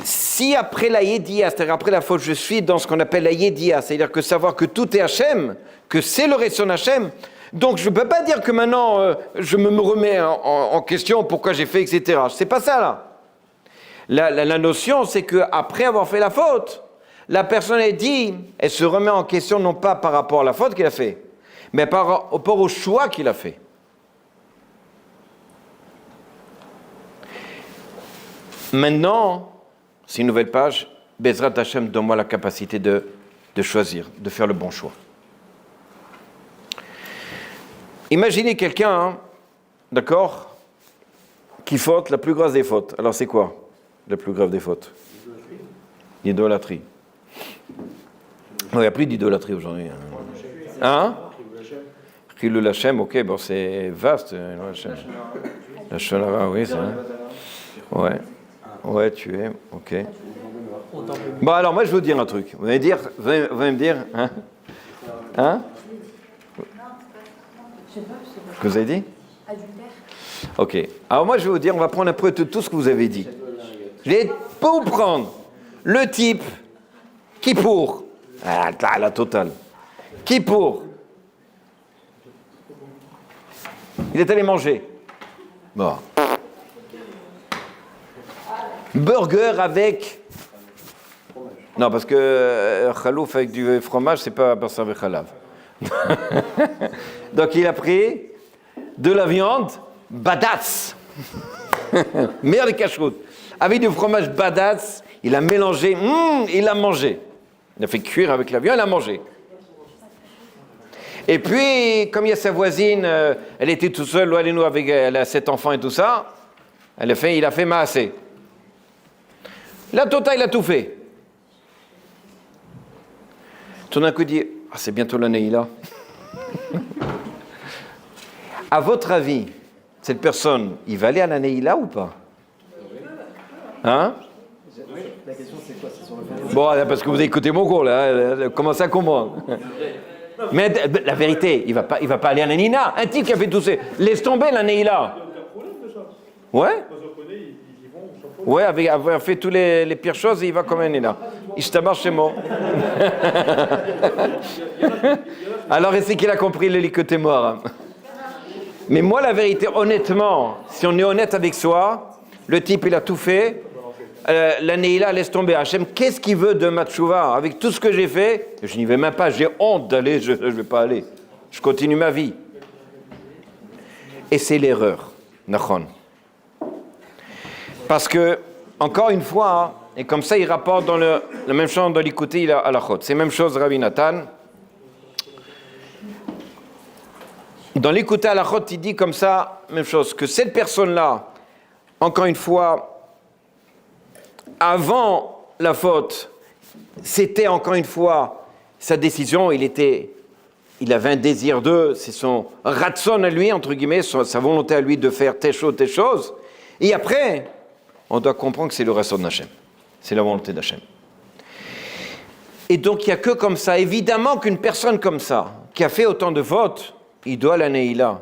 si après la Yediya, c'est-à-dire après la faute, je suis dans ce qu'on appelle la Yediya, c'est-à-dire que savoir que tout est Hachem, que c'est le Retson Hachem, donc je ne peux pas dire que maintenant je me remets en question pourquoi j'ai fait, etc. C'est pas ça là. La notion, c'est qu'après avoir fait la faute, la personne, elle se remet en question non pas par rapport à la faute qu'il a fait, mais par rapport au choix qu'il a fait. Maintenant, c'est une nouvelle page. Bezrat Hashem, donne-moi la capacité de choisir, de faire le bon choix. Imaginez quelqu'un, d'accord, qui faute la plus grave des fautes. Alors c'est quoi la plus grave des fautes? L'idolâtrie. Il n'y a plus d'idolâtrie aujourd'hui. Hein? Chilul Hashem, ok, bon, c'est vaste. La Shonara, oui, c'est vrai. Ouais. Ouais, tu es, ok. Bon, alors moi, je vais vous dire un truc. Vous allez me dire, hein? Hein? Ce que vous avez dit? Ok. Alors moi, je vais vous dire, on va prendre un peu de tout ce que vous avez dit. Je vais pas vous prendre le type qui pour. Ah, la totale. Qui pour? Il est allé manger. Bon. Burger avec... Non, parce que khalouf avec du fromage, c'est pas basar khalav. Donc il a pris de la viande badatz. Meilleur des cacheroutes. Avec du fromage badatz, il a mélangé, il a mangé. Il a fait cuire avec la viande, il a mangé. Et puis, comme il y a sa voisine, elle était toute seule, nous avec elle a 7 enfants et tout ça, il a fait maassé. La Tota, il a tout fait. Tout d'un coup, il dit, c'est bientôt la Neila. À votre avis, cette personne, il va aller à la Neila ou pas? Hein? La question c'est quoi? C'est sur le fait. Bon, parce que vous écoutez mon cours, là, commencez à comprendre. Mais la vérité, il va pas aller à la Neila. Un type qui a fait tout ça, laisse tomber la Neila. Ouais? Ouais, avec avoir fait toutes les pires choses, il va comme un Neila. Il se tabarre chez moi. Alors, c'est qu'il a compris le lit que t'es mort. Hein. Mais moi, la vérité, honnêtement, si on est honnête avec soi, le type, il a tout fait. La Neila laisse tomber. Hachem, qu'est-ce qu'il veut de ma tchouva? Avec tout ce que j'ai fait, je n'y vais même pas. J'ai honte d'aller, je ne vais pas aller. Je continue ma vie. Et c'est l'erreur. Nachon. Parce que, encore une fois, et comme ça, il rapporte dans la même chose dans l'écouter à la chôte. C'est la même chose, Rabbi Nathan. Dans l'écouter à la chôte, il dit comme ça, même chose, que cette personne-là, encore une fois, avant la faute, c'était encore une fois sa décision, il avait un désir c'est son ratson à lui, entre guillemets, sa volonté à lui de faire telle chose. Et après, on doit comprendre que c'est le ratson d'Hachem. C'est la volonté d'Hachem. Et donc, il n'y a que comme ça. Évidemment qu'une personne comme ça, qui a fait autant de fautes, il doit la Neila.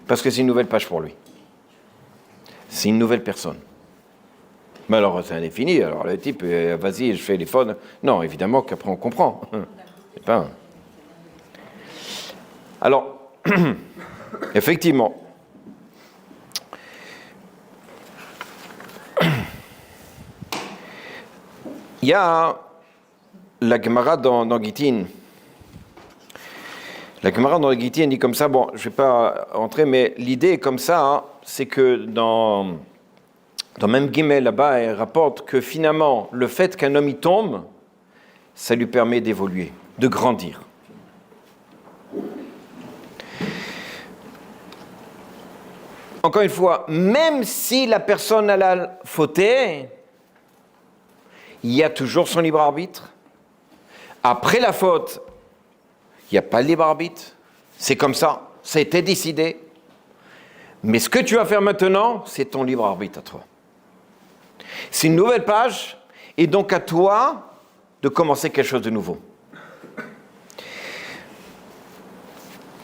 Parce que c'est une nouvelle page pour lui. C'est une nouvelle personne. Mais alors, c'est indéfini. Alors, le type, vas-y, je fais les fautes. Non, évidemment qu'après, on comprend. C'est pas... Alors, effectivement, il y a la Gemara dans Gittin. La Gemara dans Gittin dit comme ça, bon, je ne vais pas entrer, mais l'idée est comme ça, hein, c'est que dans même Gimel, là-bas, elle rapporte que finalement, le fait qu'un homme y tombe, ça lui permet d'évoluer, de grandir. Encore une fois, même si la personne a fauté, il y a toujours son libre arbitre. Après la faute, il n'y a pas de libre arbitre. C'est comme ça, ça a été décidé. Mais ce que tu vas faire maintenant, c'est ton libre arbitre à toi. C'est une nouvelle page, et donc à toi de commencer quelque chose de nouveau.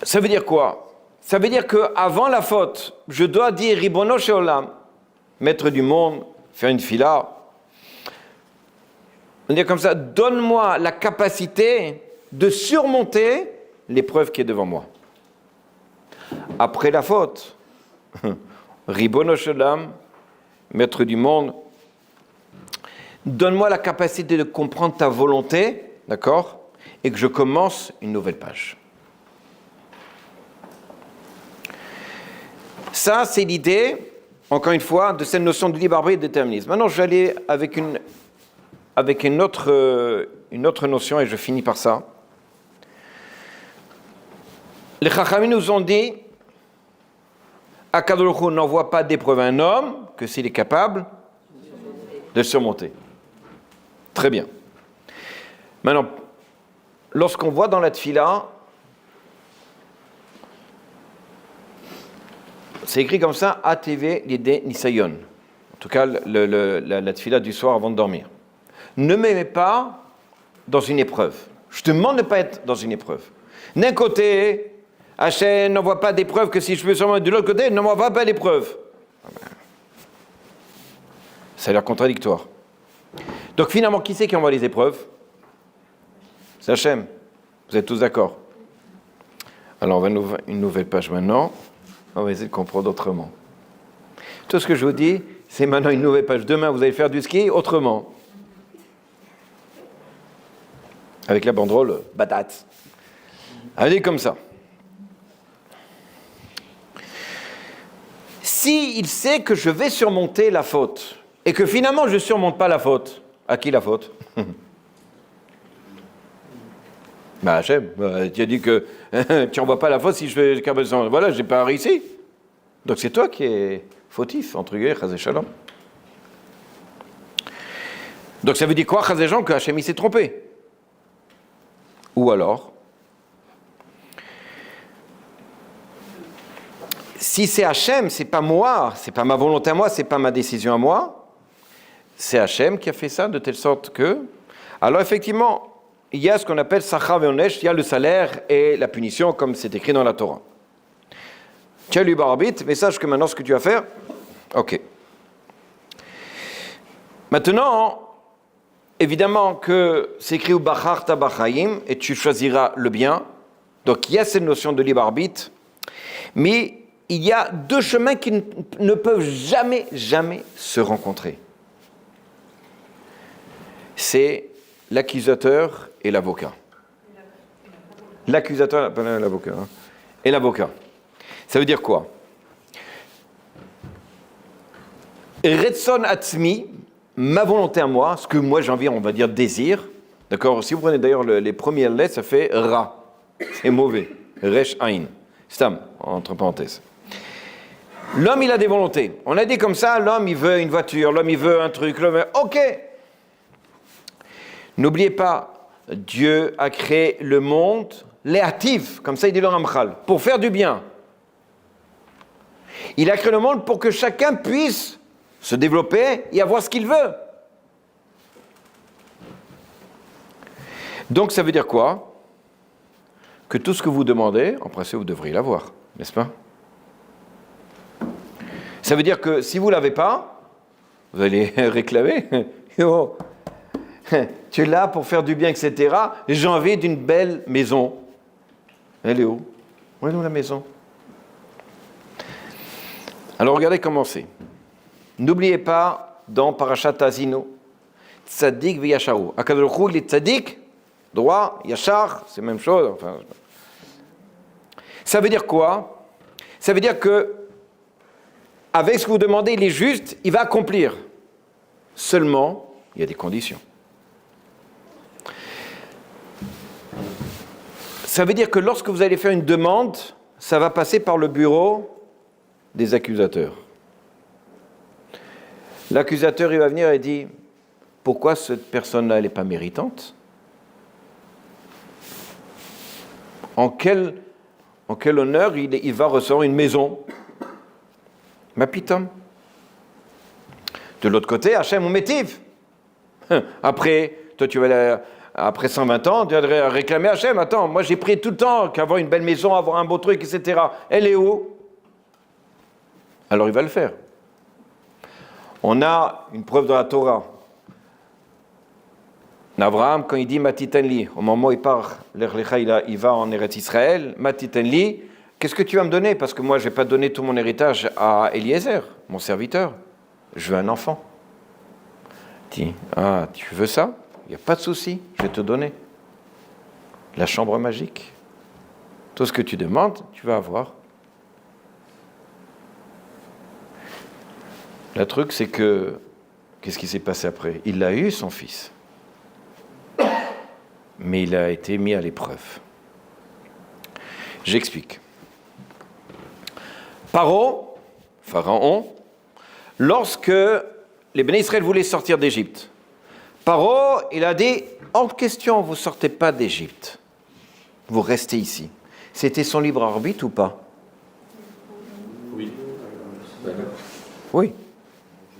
Ça veut dire quoi? Ça veut dire qu'avant la faute, je dois dire Ribono Shel Olam, maître du monde, faire une fila. On dit comme ça, donne-moi la capacité de surmonter l'épreuve qui est devant moi. Après la faute, Ribono Shel Olam, maître du monde, donne-moi la capacité de comprendre ta volonté, d'accord, et que je commence une nouvelle page. Ça, c'est l'idée, encore une fois, de cette notion de libre arbitre et de déterminisme. Maintenant, je vais aller avec une autre notion, et je finis par ça. Les Chachamim nous ont dit Akadosh Baruch Hu n'envoie pas d'épreuve à un homme que s'il est capable de surmonter. Très bien. Maintenant, lorsqu'on voit dans la tfila, c'est écrit comme ça, ATV l'idée Nisayon. En tout cas, la tfila du soir avant de dormir. Ne me mets pas dans une épreuve. Je te demande de ne pas être dans une épreuve. D'un côté, Hachem n'envoie pas d'épreuve que si je peux surmonter. De l'autre côté, ne m'envoie pas d'épreuve. Ça a l'air contradictoire. Donc finalement, qui c'est qui envoie les épreuves? C'est Hachem. Vous êtes tous d'accord? Alors on va ouvrir une nouvelle page maintenant. On va essayer de comprendre autrement. Tout ce que je vous dis, c'est maintenant une nouvelle page. Demain, vous allez faire du ski autrement. Avec la banderole Badat. Allez comme ça. Si il sait que je vais surmonter la faute, et que finalement je ne surmonte pas la faute, à qui la faute? Bah Hachem, tu as dit que tu n'envoies pas la faute si je fais capable de... Voilà, je n'ai pas réussi. Donc c'est toi qui es fautif, entre guillemets, Chazé Shalom. Donc ça veut dire quoi, Chazé Shalom, que Hachem il s'est trompé? Ou alors, si c'est Hachem, c'est pas moi, c'est pas ma volonté à moi, c'est pas ma décision à moi, c'est Hachem qui a fait ça de telle sorte que... Alors effectivement, il y a ce qu'on appelle Sachar ve'onesh, il y a le salaire et la punition, comme c'est écrit dans la Torah. Tu as lu Barabit, mais sache que maintenant ce que tu vas faire, ok. Maintenant, évidemment que c'est écrit « Bacharta b'chaim » et tu choisiras le bien. Donc il y a cette notion de libre arbitre, mais il y a deux chemins qui ne peuvent jamais se rencontrer. C'est l'accusateur et l'avocat. L'accusateur, pas l'avocat, hein, et l'avocat. Ça veut dire quoi? Retson atzmi, ma volonté à moi, ce que moi j'ai envie, on va dire désir. D'accord? Si vous prenez d'ailleurs les premières lettres, ça fait ra. C'est mauvais. Resh ain. Stam, entre parenthèses. L'homme, il a des volontés. On a dit comme ça, l'homme, il veut une voiture, l'homme, il veut un truc, l'homme, ok. N'oubliez pas, Dieu a créé le monde léatif, comme ça il dit le Ramchal, pour faire du bien. Il a créé le monde pour que chacun puisse se développer et avoir ce qu'il veut. Donc ça veut dire quoi? Que tout ce que vous demandez, en principe vous devriez l'avoir, n'est-ce pas? Ça veut dire que si vous ne l'avez pas, vous allez réclamer. Oh, tu es là pour faire du bien, etc. J'ai envie d'une belle maison. Elle est où? Où est la maison? Alors regardez comment c'est. N'oubliez pas, dans Parashat Azino, Tzadik v'Yasharu. Akadosh Baruch Hu, il est Tzadik, droit, Yashar, c'est la même chose. Enfin, ça veut dire quoi? Ça veut dire que, avec ce que vous demandez, il est juste, il va accomplir. Seulement, il y a des conditions. Ça veut dire que lorsque vous allez faire une demande, ça va passer par le bureau des accusateurs. L'accusateur, il va venir et dit « Pourquoi cette personne-là, elle n'est pas méritante? En quel honneur il va recevoir une maison? Ma pitom. » De l'autre côté, Hachem ou Métiv. Après, toi tu vas après 120 ans, tu vas réclamer Hachem. Attends, moi j'ai pris tout le temps qu'avoir une belle maison, avoir un beau truc, etc. Elle est où? Alors il va le faire. On a une preuve dans la Torah. Abraham, quand il dit Matitanli, au moment où il part, il va en Eretz Israël, Matitanli, qu'est-ce que tu vas me donner? Parce que moi je ne vais pas donner tout mon héritage à Eliezer, mon serviteur. Je veux un enfant. Il dit, ah, tu veux ça? Il n'y a pas de souci, je vais te donner. La chambre magique. Tout ce que tu demandes, tu vas avoir. Le truc, c'est que, qu'est-ce qui s'est passé après? Il a eu, son fils. Mais il a été mis à l'épreuve. J'explique. Paro, Pharaon, lorsque les bénis Israël voulaient sortir d'Égypte. Paro, il a dit, hors de question, vous ne sortez pas d'Égypte. Vous restez ici. C'était son libre arbitre ou pas? Oui. Oui.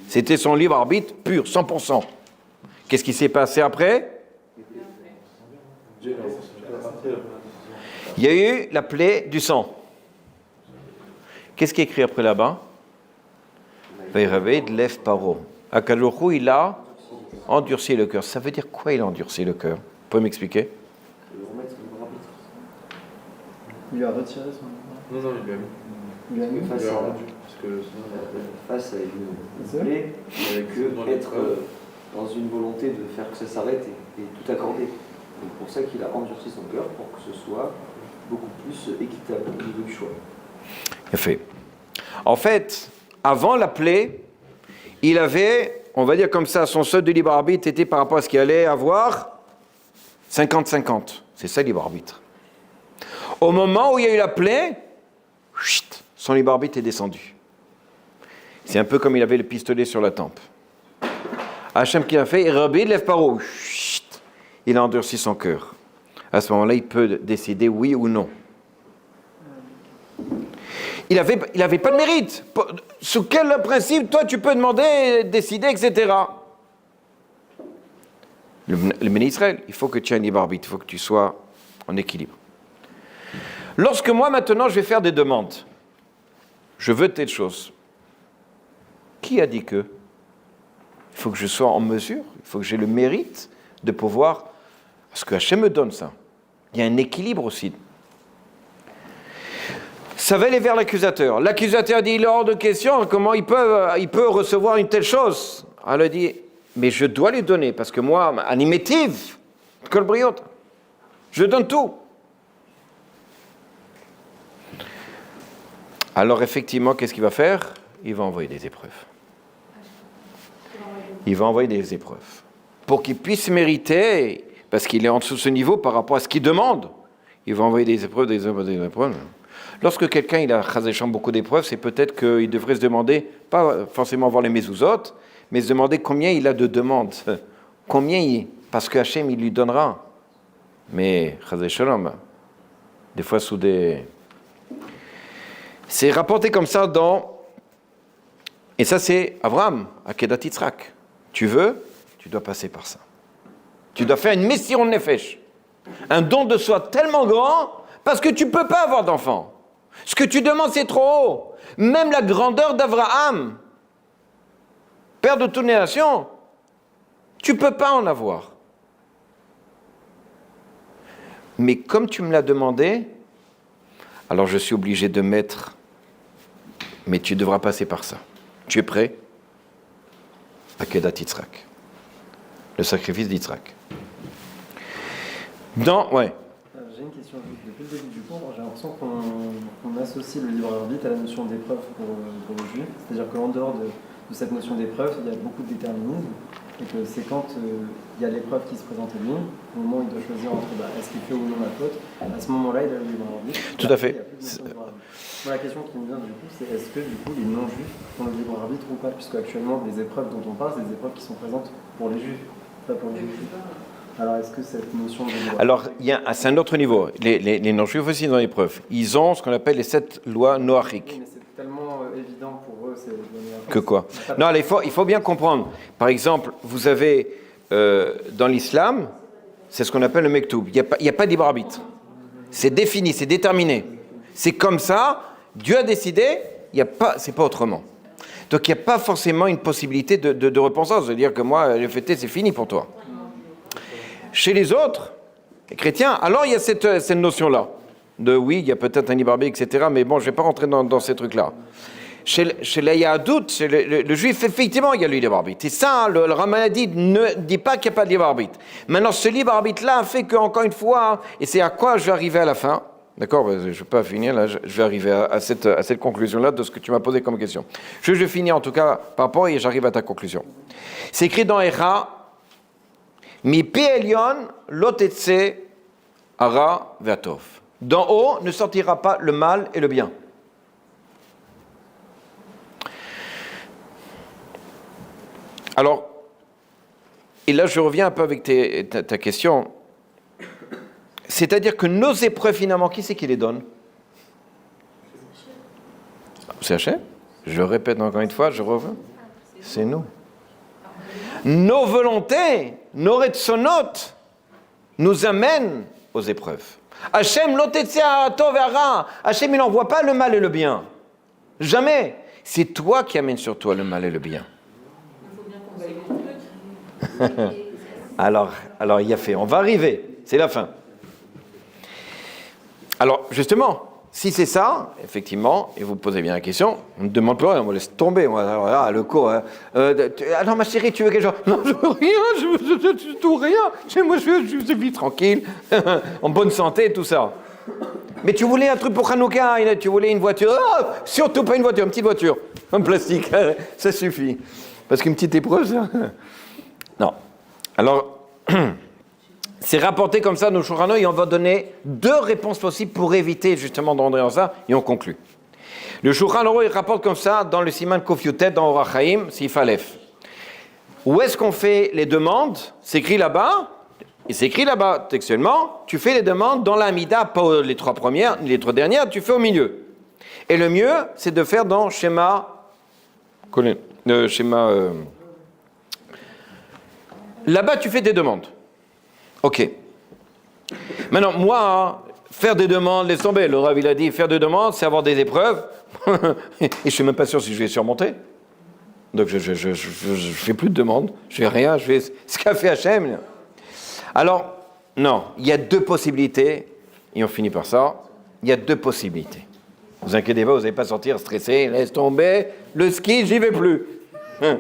C'était son libre arbitre pur, 100%. Qu'est-ce qui s'est passé après? Il y a eu la plaie du sang. Qu'est-ce qui est écrit après là-bas? Vayraved lev paro. Akadosh Hu, il a endurci le cœur. Ça veut dire quoi, il a endurci le cœur? Vous pouvez m'expliquer? Il lui a retiré son. Non, il lui a mis. Il lui a mis Il face lui a à rendu. Parce que sinon, face à une plaie, il n'y avait que être dans une volonté de faire que ça s'arrête et tout accorder. C'est pour ça qu'il a endurci son cœur pour que ce soit beaucoup plus équitable au niveau du choix. Fait. En fait, avant la plaie, il avait, on va dire comme ça, son seuil de libre arbitre était par rapport à ce qu'il allait avoir 50-50. C'est ça le libre arbitre. Au moment où il y a eu la plaie, chut, son libre arbitre est descendu. C'est un peu comme il avait le pistolet sur la tempe. Hachem qui a fait, Rabbi lève paro, chut, il a endurci son cœur. À ce moment-là, il peut décider oui ou non. Il avait pas de mérite. Sous quel principe, toi, tu peux demander, décider, etc. Le béni Israël, il faut que tu aies un libre arbitre, il faut que tu sois en équilibre. Lorsque moi, maintenant, je vais faire des demandes, je veux telle chose, qui a dit que? Il faut que je sois en mesure, il faut que j'ai le mérite de pouvoir, parce que Hachem me donne ça. Il y a un équilibre aussi. Ça va aller vers l'accusateur. L'accusateur dit, il est hors de question, comment il peut recevoir une telle chose? Alors il dit, mais je dois lui donner, parce que moi, animative, colbriote, je donne tout. Alors effectivement, qu'est-ce qu'il va faire? Il va envoyer des épreuves. Il va envoyer des épreuves. Pour qu'il puisse mériter, parce qu'il est en dessous de ce niveau par rapport à ce qu'il demande, il va envoyer des épreuves, des épreuves, des épreuves. Lorsque quelqu'un il a chazéchant beaucoup d'épreuves, c'est peut-être qu'il devrait se demander, pas forcément voir les mezuzot, mais se demander combien il a de demandes. Parce que Hachem, il lui donnera. Mais chazéchalom, des fois sous des... C'est rapporté comme ça dans... Et ça c'est Abraham, Akedat Yitzhak. Tu veux, tu dois passer par ça. Tu dois faire une messiron nefesh. Un don de soi tellement grand, parce que tu ne peux pas avoir d'enfant. Ce que tu demandes, c'est trop haut. Même la grandeur d'Abraham, père de toutes les nations, tu ne peux pas en avoir. Mais comme tu me l'as demandé, alors je suis obligé de mettre, mais tu devras passer par ça. Tu es prêt? Akedat Yitzhak. Le sacrifice d'Yitzhak. Ouais. J'ai une question. Depuis le début du cours, j'ai l'impression qu'on associe le libre arbitre à la notion d'épreuve pour les juifs. C'est-à-dire qu'en dehors de cette notion d'épreuve, il y a beaucoup de déterminisme. Et que c'est quand il y a l'épreuve qui se présente à lui, au moment où il doit choisir entre est-ce qu'il fait ou non la faute, à ce moment-là, il a le libre arbitre. Tout à fait. Moi, la question qui me vient du coup, c'est est-ce que du coup les non-juifs ont le libre arbitre ou pas? Puisque actuellement, les épreuves dont on parle, c'est des épreuves qui sont présentes pour les juifs, pas pour les juifs. Alors, est-ce que cette notion de libre Alors, c'est un autre niveau. Les non-juifs aussi dans l'épreuve. Ils ont ce qu'on appelle les 7 lois noachiques. Oui, mais c'est tellement évident pour eux, c'est que quoi? Non, il faut bien comprendre. Par exemple, vous avez dans l'islam, c'est ce qu'on appelle le mektoub. Il n'y a pas de libre arbitre. C'est défini, c'est déterminé. C'est comme ça, Dieu a décidé, c'est pas autrement. Donc il n'y a pas forcément une possibilité de repensance, de dire que moi, le fêter, c'est fini pour toi. Chez les autres, les chrétiens, alors il y a cette notion-là, de oui, il y a peut-être un libre arbitre, etc., mais bon, je ne vais pas rentrer dans ces trucs-là. Chez la Yahadout, chez le juif, effectivement, il y a le libre arbitre. Et ça, le Ramanadi ne dit pas qu'il n'y a pas de libre arbitre. Maintenant, ce libre arbitre-là fait qu'encore une fois, et c'est à quoi je vais arriver à la fin, d'accord, je ne vais pas finir, là, je vais arriver à cette conclusion-là de ce que tu m'as posé comme question. Je vais finir en tout cas par rapport et j'arrive à ta conclusion. C'est écrit dans Echa, Mi pe elyon lotetse ara ve'atov. D'en haut ne sortira pas le mal et le bien. Alors, et là je reviens un peu avec ta question. C'est-à-dire que nos épreuves, finalement, qui c'est qui les donne? C'est Hachem. Je répète encore une fois, je reviens. C'est nous. Nos volontés, nos retsonot, nous amènent aux épreuves. Hachem, l'otetsia tov hara. Hachem, il n'envoie pas le mal et le bien. Jamais. C'est toi qui amènes sur toi le mal et le bien. Alors, il y a fait. On va arriver. C'est la fin. Alors, justement, si c'est ça, effectivement, et vous posez bien la question, on ne demande plus rien, on me laisse tomber. Alors là, le cours. Non, ma chérie, tu veux quelque chose? Non, je veux rien, je veux tout rien. Moi, je vis tranquille, en bonne santé, tout ça. Mais tu voulais un truc pour Hanouka, tu voulais une voiture. Oh, surtout pas une voiture, une petite voiture, en plastique, ça suffit. Parce qu'une petite épreuve, ça. Non. Alors. C'est rapporté comme ça, nos Shulchan Aruch, et on va donner 2 réponses possibles pour éviter justement d'entrer dans ça, et on conclut. Le Shulchan Aruch, il rapporte comme ça dans le Siman Kuf Yutet, dans Orach Chaim, Sif Aleph. Où est-ce qu'on fait les demandes? C'est écrit là-bas, et c'est écrit là-bas textuellement, tu fais les demandes dans l'Amida, pas les 3 premières, les 3 dernières, tu fais au milieu. Et le mieux, c'est de faire dans là-bas, tu fais des demandes. Ok. Maintenant, moi, faire des demandes, laisse tomber. Le Rav, il a dit, faire des demandes, c'est avoir des épreuves. Et je ne suis même pas sûr si je vais surmonter. Donc, je fais plus de demandes. Je fais rien. Je fais ce qu'a fait Hachem. Alors, non. Il y a 2 possibilités. Et on finit par ça. Il y a 2 possibilités. Ne vous inquiétez pas, vous n'allez pas sortir stressé. Laisse tomber. Le ski, j'y vais plus. Il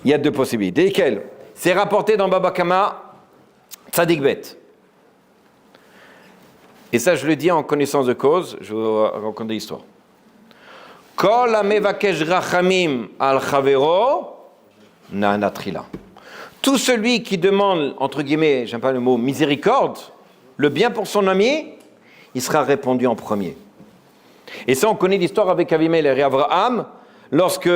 y a 2 possibilités. Lesquelles? C'est rapporté dans Baba Kama. Tzadik Bet. Et ça, je le dis en connaissance de cause, je vais vous raconter l'histoire. Kol hamevakesh rachamim al chavero na'anatrila. Tout celui qui demande, entre guillemets, j'aime pas le mot, miséricorde, le bien pour son ami, il sera répondu en premier. Et ça, on connaît l'histoire avec Avimelech et Abraham. Lorsque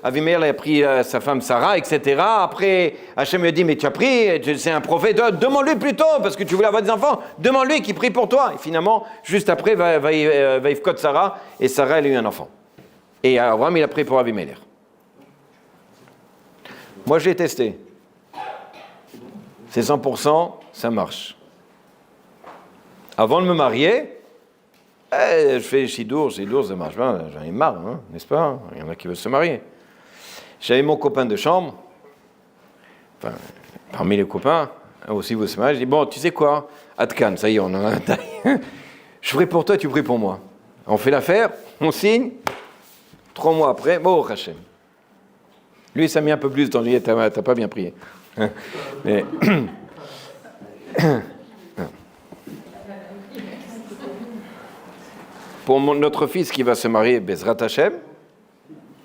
Avimelech a pris sa femme Sarah, etc., après, Hachem lui a dit, mais tu as pris, c'est un prophète, demande-lui plutôt, parce que tu voulais avoir des enfants, demande-lui qu'il prie pour toi. Et finalement, juste après, va Yifkot Sarah, et Sarah, elle a eu un enfant. Et Abraham, il a pris pour Avimelech. Moi, j'ai testé. C'est 100%, ça marche. Avant de me marier, je fais Shidour, ça marche bien, j'en ai marre, hein, n'est-ce pas? Il y en a qui veulent se marier. J'avais mon copain de chambre, enfin, parmi les copains, aussi vous se mariez, je dis, bon, tu sais quoi? Atkan, ça y est, on en a un taille. Je prie pour toi, tu pries pour moi. On fait l'affaire, on signe, 3 mois après, bon, Hachem. Lui, ça a mis un peu plus dans lui, t'as pas bien prié. Mais... Pour notre fils qui va se marier, Bezrat Hachem,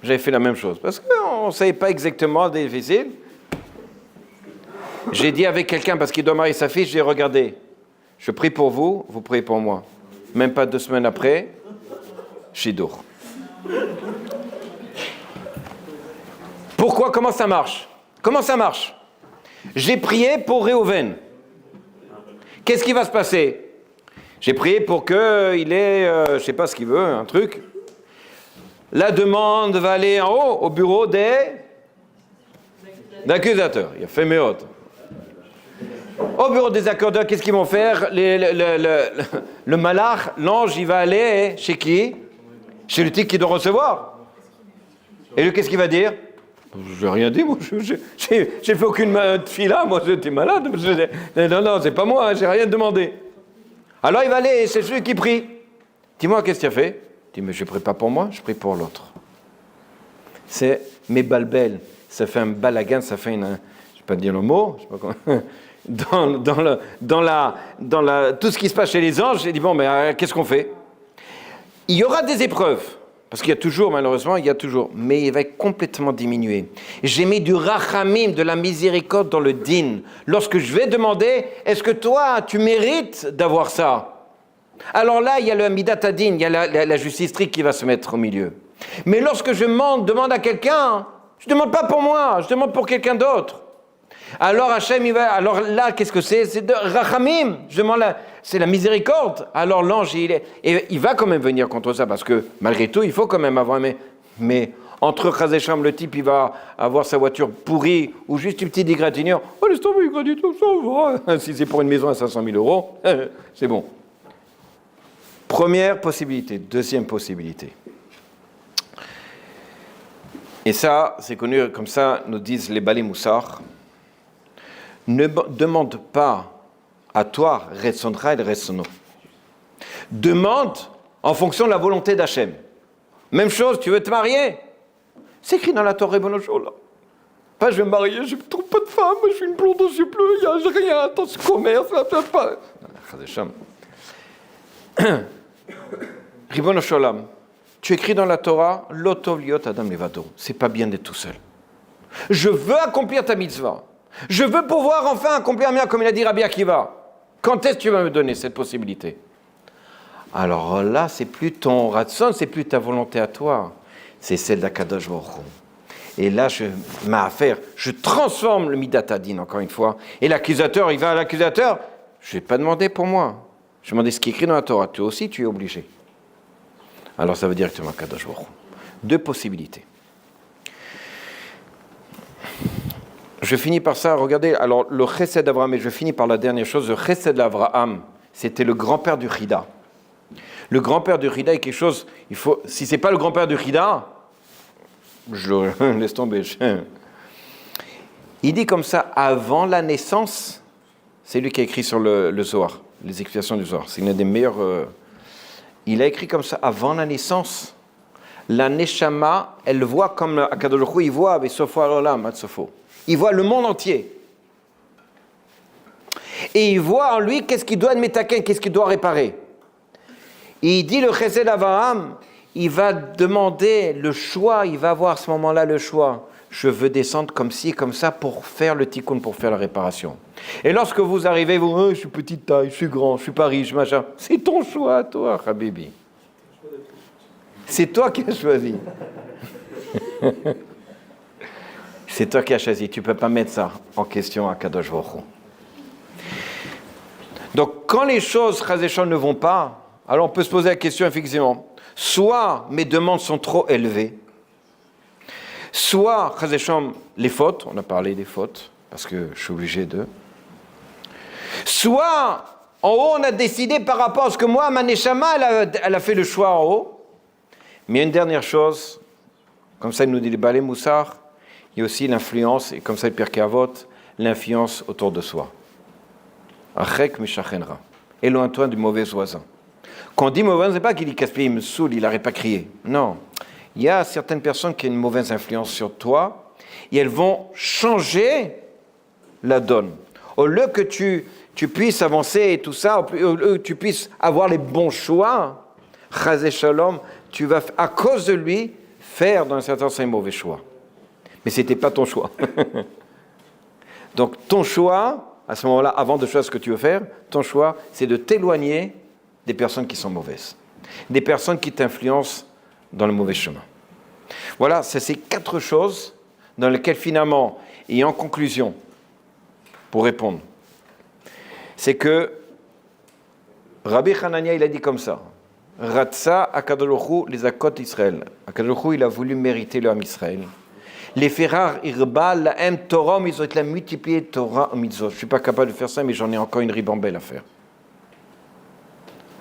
j'avais fait la même chose. Parce qu'on ne savait pas exactement, difficile. J'ai dit avec quelqu'un, parce qu'il doit marier sa fille, j'ai dit, regardez, je prie pour vous, vous priez pour moi. Même pas 2 semaines après, Shidour. Pourquoi? Comment ça marche? J'ai prié pour Réhouven. Qu'est-ce qui va se passer? J'ai prié pour qu'il ait, je ne sais pas ce qu'il veut, un truc. La demande va aller en haut, au bureau d'accusateurs. Il a fait mes autres. Au bureau des accusateurs, qu'est-ce qu'ils vont faire? Le malach, l'ange, il va aller chez qui? Chez le type qui doit recevoir. Et lui, qu'est-ce qu'il va dire? Je n'ai rien dit, moi. J'ai fait aucune fila, moi, j'étais malade. Non, c'est pas moi, j'ai rien demandé. Alors il va aller, c'est celui qui prie. Dis-moi, qu'est-ce que tu as fait? Il dit, mais je ne prie pas pour moi, je prie pour l'autre. C'est mes balbelles, ça fait un balagan, ça fait une... Je ne vais pas dire le mot, je sais pas comment... Dans tout ce qui se passe chez les anges, j'ai dit, bon, mais qu'est-ce qu'on fait? Il y aura des épreuves, parce qu'il y a toujours, malheureusement, mais il va être complètement diminué. J'ai mis du rachamim, de la miséricorde dans le din. Lorsque je vais demander, est-ce que toi, tu mérites d'avoir ça? Alors là, il y a le midat hadin, il y a la justice stricte qui va se mettre au milieu. Mais lorsque je demande à quelqu'un, Je ne demande pas pour moi, je demande pour quelqu'un d'autre. Alors Hachem, alors là, qu'est-ce que c'est? C'est de Rachamim. Je demande c'est la miséricorde. Alors l'ange, il va quand même venir contre ça, parce que malgré tout, il faut quand même avoir. Mais entre Chazécham, le type, il va avoir sa voiture pourrie, ou juste une petite égratignure. Oh, laisse tomber, égratignure, ça va. Si c'est pour une maison à 500 000 euros, c'est bon. Première possibilité. Deuxième possibilité. Et ça, c'est connu comme ça, nous disent les Balé Moussar. Ne demande pas à toi, Retsonra et Retsono. Demande en fonction de la volonté d'Hachem. Même chose, tu veux te marier? C'est écrit dans la Torah Bonochola. Pas je vais me marier, je ne trouve pas de femme, je suis une blonde aux yeux bleus, il n'y a rien, attends, ce commerce, là, pas. Ribono Sholam, tu écris dans la Torah, Lotov liot adam levado. C'est pas bien d'être tout seul. Je veux accomplir ta mitzvah. Je veux pouvoir enfin accomplir bien, comme il a dit Rabbi Akiva. Quand est-ce que tu vas me donner cette possibilité? Alors là, c'est plus ton ratson, c'est plus ta volonté à toi. C'est celle d'Akadosh Baruch Hu. Et là, ma affaire, je transforme le Midat Hadin, encore une fois. Et l'accusateur, il va à l'accusateur. Je n'ai pas demandé pour moi. Je demandé ce qui est écrit dans la Torah. Toi aussi, tu es obligé. Alors ça veut dire directement Akadosh Baruch Hu. Deux possibilités. Je finis par ça, regardez, alors le Chesed d'Abraham, et je finis par la dernière chose, le Chesed d'Abraham, c'était le grand-père du Chida. Le grand-père du Chida est quelque chose, si ce n'est pas le grand-père du Chida, je le laisse tomber. Il dit comme ça, avant la naissance, c'est lui qui a écrit sur le Zohar, les explications du Zohar, c'est une des meilleures. Il a écrit comme ça, avant la naissance, la Neshama, elle voit comme Akadosh Baruch Hu, il voit avec Sofo Alolam, Matsofo. Il voit le monde entier. Et il voit en lui qu'est-ce qu'il doit admetaken, qu'est-ce qu'il doit réparer. Et il dit le Chesed Avraham, il va demander le choix, il va avoir à ce moment-là le choix. Je veux descendre comme ci, comme ça pour faire le tikkun, pour faire la réparation. Et lorsque vous arrivez, vous je suis petite taille, je suis grand, je suis pas riche, machin. C'est ton choix, toi, Habibi. C'est toi qui as choisi. C'est toi qui as choisi. Tu ne peux pas mettre ça en question à Kadosh Baruch Hu. Donc, quand les choses, Chazéchon, ne vont pas, alors on peut se poser la question, effectivement, soit mes demandes sont trop élevées, soit, Chazéchon, les fautes, on a parlé des fautes, parce que je suis obligé de, soit, en haut, on a décidé par rapport à ce que moi, ma Neshama, elle a fait le choix en haut, mais il y a une dernière chose, comme ça il nous dit les Balé Moussar, il y a aussi l'influence, et comme ça le Pirkei Avot, l'influence autour de soi. Achek mishachenra. Éloigne-toi du mauvais voisin. Quand on dit mauvais, c'est pas qu'il dit casse-pied, il me saoule, il n'arrête pas de crier. Non. Il y a certaines personnes qui ont une mauvaise influence sur toi, et elles vont changer la donne. Au lieu que tu puisses avancer et tout ça, au lieu que tu puisses avoir les bons choix, Chazé Shalom, tu vas, à cause de lui, faire dans un certain sens un mauvais choix. Mais ce n'était pas ton choix. Donc ton choix, à ce moment-là, avant de choisir ce que tu veux faire, ton choix, c'est de t'éloigner des personnes qui sont mauvaises. Des personnes qui t'influencent dans le mauvais chemin. Voilà, c'est ces 4 choses dans lesquelles finalement, et en conclusion, pour répondre, c'est que Rabbi Hanania, il a dit comme ça, Ratsa Akadosh Baruch Hu les akot Israël. Akadosh Baruch Hu, il a voulu mériter le Ham Israël. Les Ferrar Irba, la M Torah, Mitzvot, il a multiplié Torah Mitzvot. Je ne suis pas capable de faire ça, mais j'en ai encore une ribambelle à faire.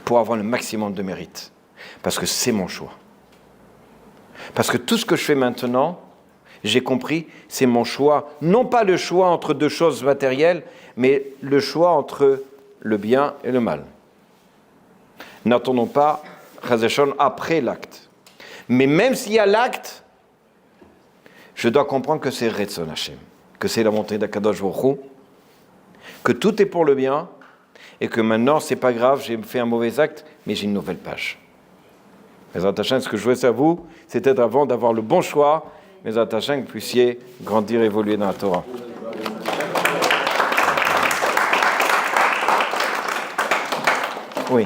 Pour avoir le maximum de mérite. Parce que c'est mon choix. Parce que tout ce que je fais maintenant, j'ai compris, c'est mon choix. Non pas le choix entre 2 choses matérielles, mais le choix entre le bien et le mal. N'attendons pas Chazéchon après l'acte. Mais même s'il y a l'acte, je dois comprendre que c'est Retzon Hashem, que c'est la montée d'Akadosh Baruch Hu, que tout est pour le bien, et que maintenant, c'est pas grave, j'ai fait un mauvais acte, mais j'ai une nouvelle page. Mes attachants, ce que je voulais dire à vous, c'était avant d'avoir le bon choix, mes attachants, que vous puissiez grandir, évoluer dans la Torah. Oui.